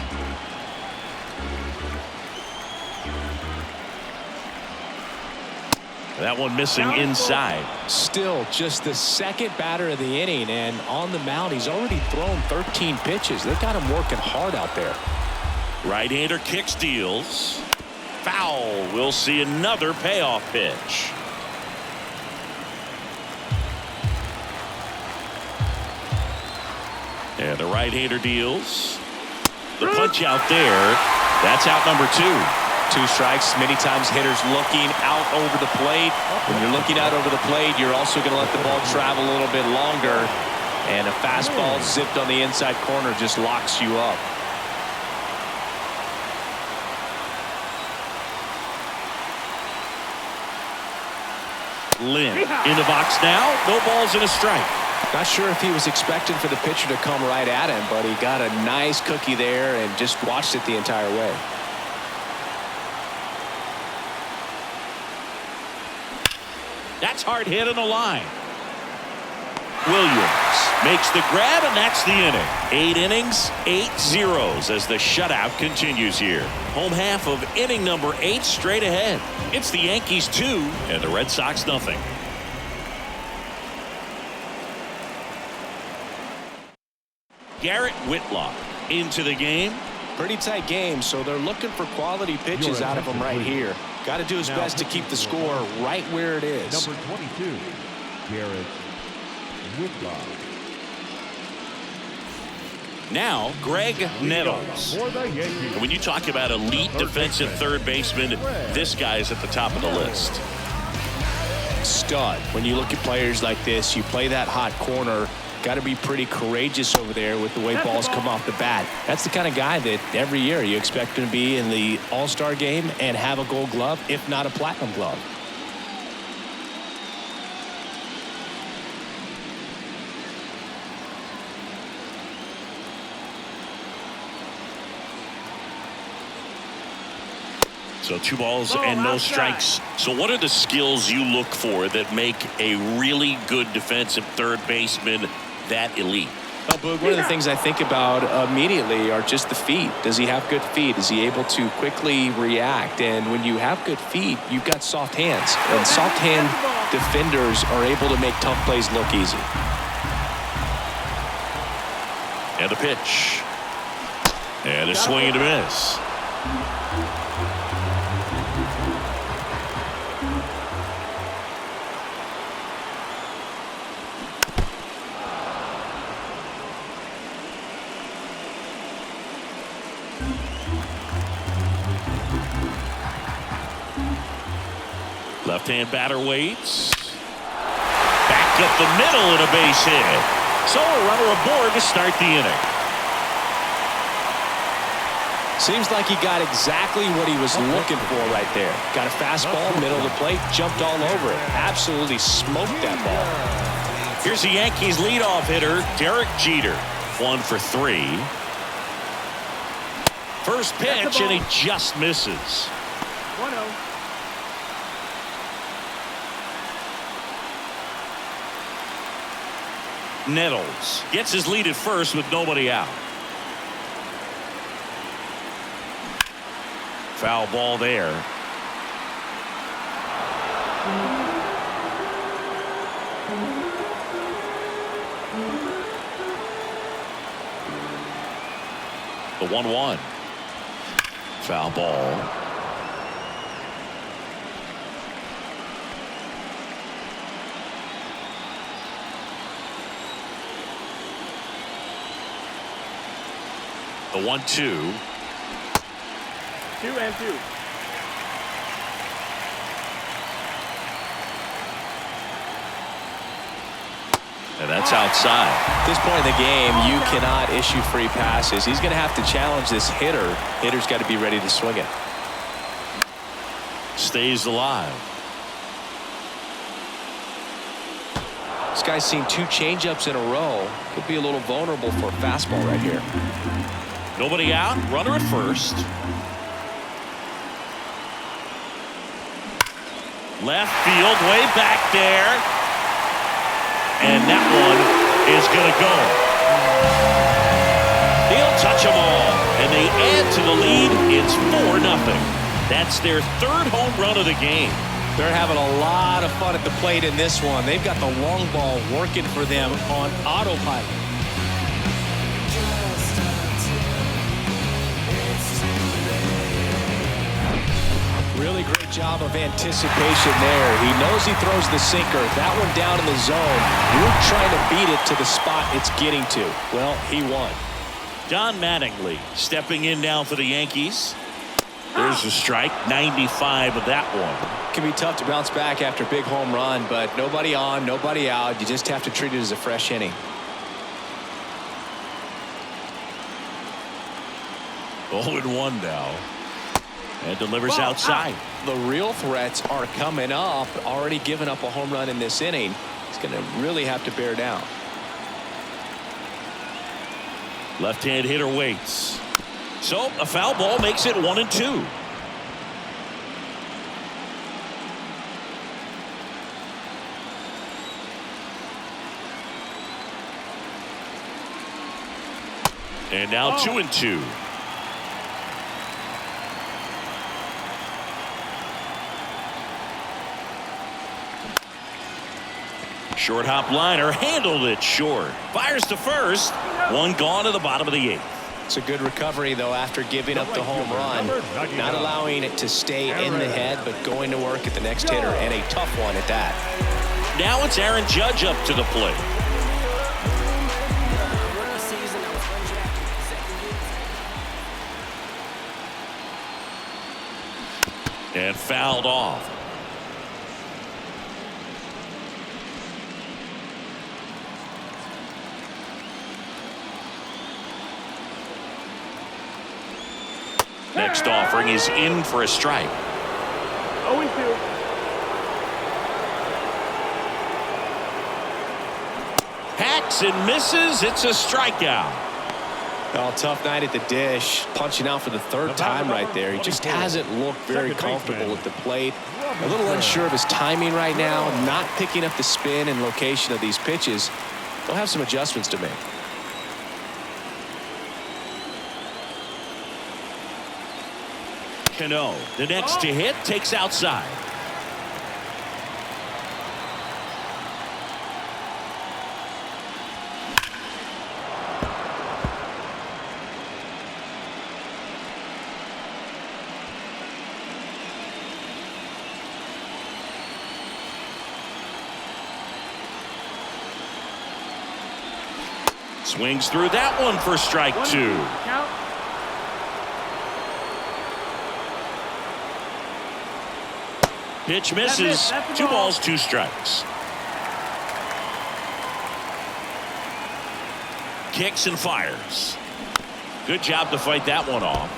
That one missing inside. Still just the second batter of the inning, and on the mound he's already thrown 13 pitches. They've got him working hard out there. Right-hander kicks, deals. Foul. We'll see another payoff pitch. And the right-hander deals. The punch out there. That's out number 2. 2 strikes. Many times hitters looking out over the plate. When you're looking out over the plate, you're also going to let the ball travel a little bit longer. And a fastball zipped on the inside corner just locks you up. Lynn in the box now. No balls and a strike. Not sure if he was expecting for the pitcher to come right at him, but he got a nice cookie there and just watched it the entire way. That's hard hit in the line. Williams makes the grab, and that's the inning. 8 innings, 8 zeros as the shutout continues here. Home half of inning number 8 straight ahead. It's the Yankees 2 and the Red Sox nothing. Garrett Whitlock into the game. Pretty tight game, so they're looking for quality pitches out of him right here. Got to do his best to keep the score right where it is. Number 22, Garrett Whitlock. Now, Greg Nettles. For the Yankees. And when you talk about elite defensive third baseman, this guy is at the top of the list. Stud. When you look at players like this, you play that hot corner. Got to be pretty courageous over there with the way balls come off the bat. That's the kind of guy that every year you expect him to be in the All-Star game and have a Gold Glove, if not a Platinum Glove. So 2 balls and no strikes. So what are the skills you look for that make a really good defensive third baseman that elite? Well, Boog, one of the things I think about immediately are just the feet. Does he have good feet? Is he able to quickly react? And when you have good feet, you've got soft hands. And soft hand defenders are able to make tough plays look easy. And a pitch. And a swing and a miss. Left-hand batter waits. Back up the middle and a base hit. So a runner aboard to start the inning. Seems like he got exactly what he was looking for right there. Got a fastball, middle of the plate, jumped all over it. Absolutely smoked that ball. Here's the Yankees leadoff hitter, Derek Jeter. 1 for 3. First pitch, and he just misses. 1-0. Nettles gets his lead at first with nobody out. Foul ball there. The 1-1. Foul ball. The 1-2. 2-2. And that's outside. At this point in the game, you cannot issue free passes. He's going to have to challenge this hitter. Hitter's got to be ready to swing it. Stays alive. This guy's seen 2 changeups in a row. Could be a little vulnerable for a fastball right here. Nobody out. Runner at first. Left field, way back there. And that one is going to go. He'll touch them all. And they add to the lead. It's 4-0. That's their 3rd home run of the game. They're having a lot of fun at the plate in this one. They've got the long ball working for them on autopilot. Really great job of anticipation there. He knows he throws the sinker. That one down in the zone. You're trying to beat it to the spot it's getting to. Well, he won. Don Mattingly stepping in now for the Yankees. There's a strike. 95 of that one. It can be tough to bounce back after a big home run, but nobody on, nobody out. You just have to treat it as a fresh inning. Oh, and 1 now. And delivers outside. The real threats are coming up. Already given up a home run in this inning. He's going to really have to bear down. Left-hand hitter waits. So a foul ball makes it 1-2. And now 2-2. Short hop liner handled it short. Fires to first. 1 gone to the bottom of the 8th. It's a good recovery, though, after giving up the home run. Not allowing it to stay in the head, but going to work at the next hitter, and a tough one at that. Now it's Aaron Judge up to the plate. And fouled off. Next offering is in for a strike. 0-2. Hacks and misses. It's a strikeout. Well, tough night at the dish. Punching out for the 3rd time right there. He just hasn't looked very comfortable at the plate. A little unsure of his timing right now. Not picking up the spin and location of these pitches. They'll have some adjustments to make. Cano, the next to hit, takes outside. Swings through that one for strike 2. Count. Pitch misses. 2 balls, 2 strikes. Kicks and fires. Good job to fight that one off.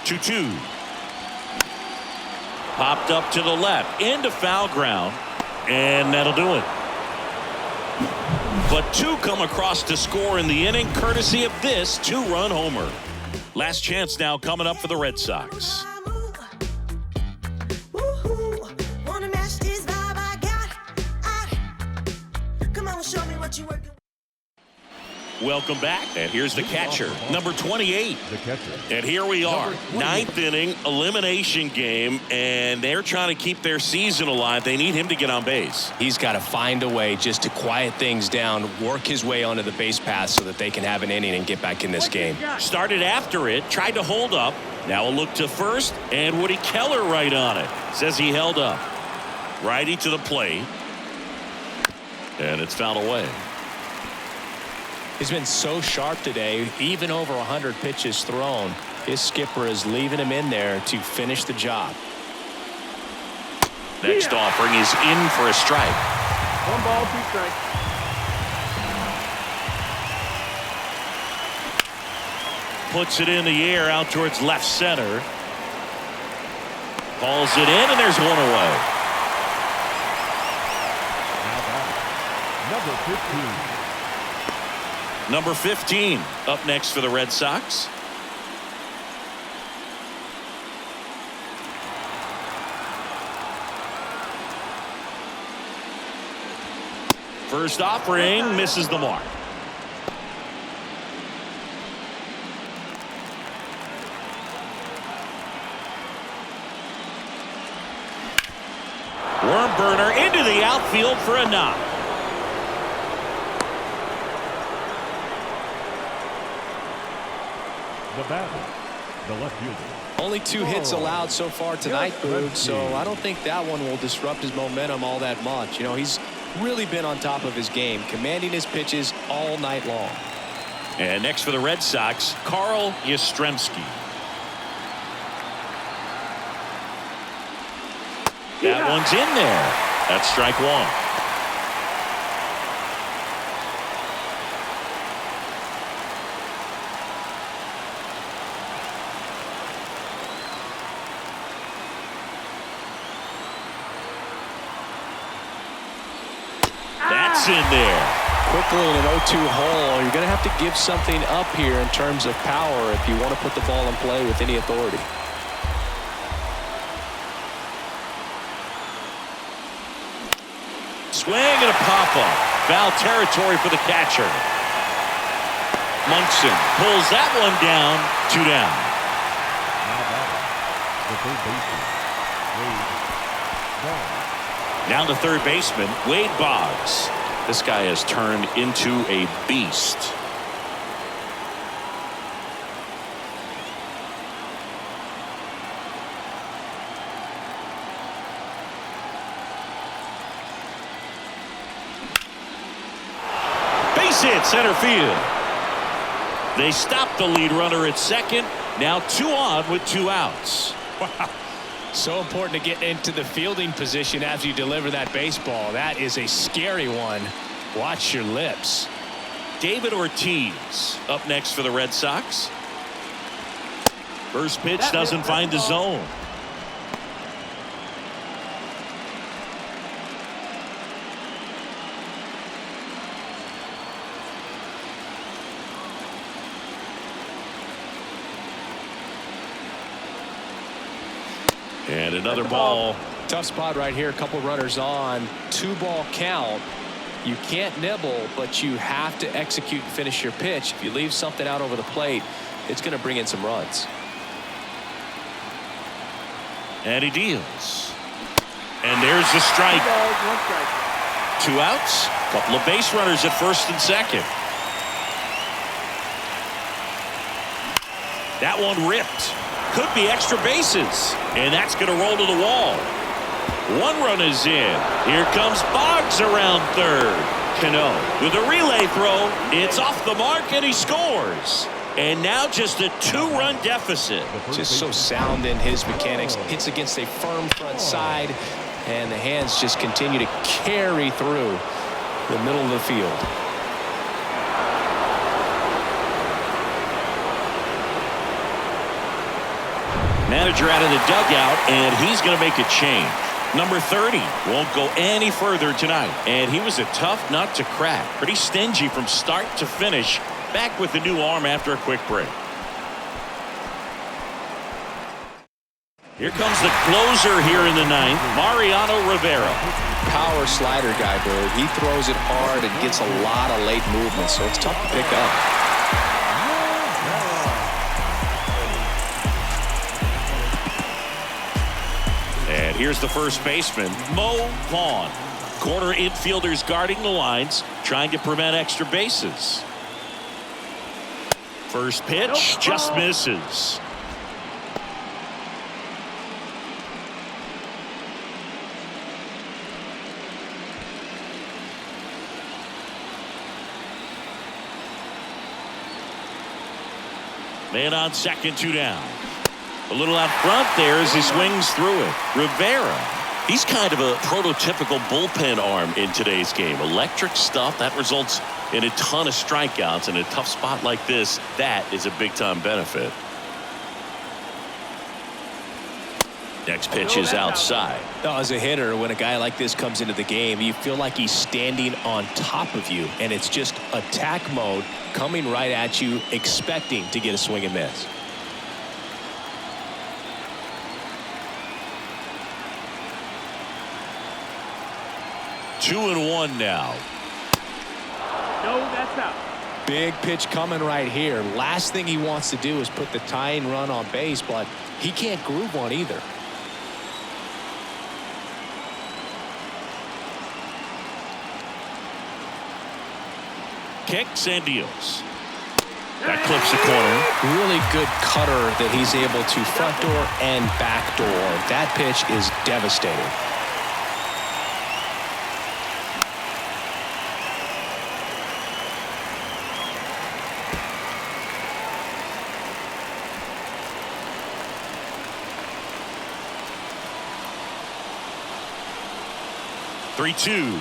Two. Popped up to the left into foul ground, and that'll do it. But 2 come across to score in the inning, courtesy of this 2-run homer. Last chance now coming up for the Red Sox. Welcome back, and here's the catcher, number 28. The catcher. And here we are, 9th inning elimination game, and they're trying to keep their season alive. They need him to get on base. He's got to find a way just to quiet things down, work his way onto the base path so that they can have an inning and get back in this game. Started after it, tried to hold up. Now a look to first, and Woody Keller right on it. Says he held up. Righty to the plate. And it's fouled away. He's been so sharp today, even over 100 pitches thrown. His skipper is leaving him in there to finish the job. Next offering is in for a strike. 1 ball, 2 strikes. Puts it in the air out towards left center. Calls it in, and there's 1 away. Now batting, number 15. Number 15 up next for the Red Sox. First offering misses the mark. Worm burner into the outfield for a knock. The batter, the left fielder. Only 2 hits allowed so far tonight, Boog, so I don't think that one will disrupt his momentum all that much. You know, he's really been on top of his game, commanding his pitches all night long. And next for the Red Sox, Carl Yastrzemski. That one's in there. That's strike 1. That's in there. Quickly in an 0-2 hole, you're going to have to give something up here in terms of power if you want to put the ball in play with any authority. Swing and a pop-up. Foul territory for the catcher. Munson pulls that one down. 2 down. Now the third baseman, Wade Down to third baseman, Wade Boggs. Boggs. This guy has turned into a beast. Base hit center field. They stop the lead runner at second. Now 2 on with 2 outs. So important to get into the fielding position after you deliver that baseball. That is a scary one. Watch your lips. David Ortiz up next for the Red Sox. First pitch doesn't find the zone. And another ball. Tough spot right here. A couple runners on. 2-ball count. You can't nibble, but you have to execute and finish your pitch. If you leave something out over the plate, it's going to bring in some runs. And he deals. And there's the strike. 2 outs. Couple of base runners at first and second. That one ripped. Could be extra bases. And that's going to roll to the wall. 1 run is in. Here comes Boggs around third. Cano with a relay throw. It's off the mark and he scores. And now just a 2-run deficit. Just so sound in his mechanics. Hits against a firm front side. And the hands just continue to carry through the middle of the field. Manager out of the dugout, and he's going to make a change. Number 30 won't go any further tonight, and he was a tough nut to crack. Pretty stingy from start to finish. Back with the new arm after a quick break. Here comes the closer here in the 9th, Mariano Rivera. Power slider guy, Bird. He throws it hard and gets a lot of late movement, so it's tough to pick up. And here's the first baseman, Mo Vaughn. Corner infielders guarding the lines, trying to prevent extra bases. First pitch just misses. Man on second, 2 down. A little out front there as he swings through it. Rivera, he's kind of a prototypical bullpen arm in today's game. Electric stuff that results in a ton of strikeouts. In a tough spot like this, that is a big-time benefit. Next pitch is outside. As a hitter, when a guy like this comes into the game, you feel like he's standing on top of you, and it's just attack mode coming right at you, expecting to get a swing and miss. Two and one now. No, that's out. Big pitch coming right here. Last thing he wants to do is put the tying run on base, but he can't groove one either. kicks and deals. That clips the corner. Really good cutter that he's able to front door and back door. That pitch is devastating. Three-two.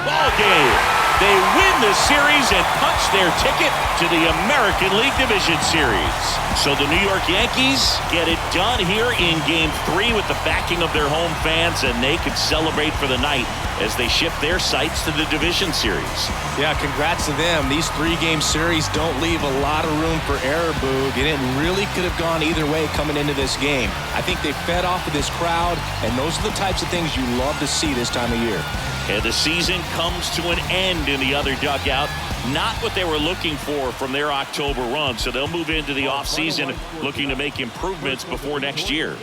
Ball game. They win the series and punch their ticket to the American League Division Series. So the New York Yankees get it done here in Game 3 with the backing of their home fans, and they can celebrate for the night as they shift their sights to the Division Series. Yeah, congrats to them. These 3-game series don't leave a lot of room for error, Boog, and it really could have gone either way coming into this game. I think they fed off of this crowd, and those are the types of things you love to see this time of year. And the season comes to an end in the other dugout. Not what they were looking for from their October run, so they'll move into the offseason looking to make improvements before next year.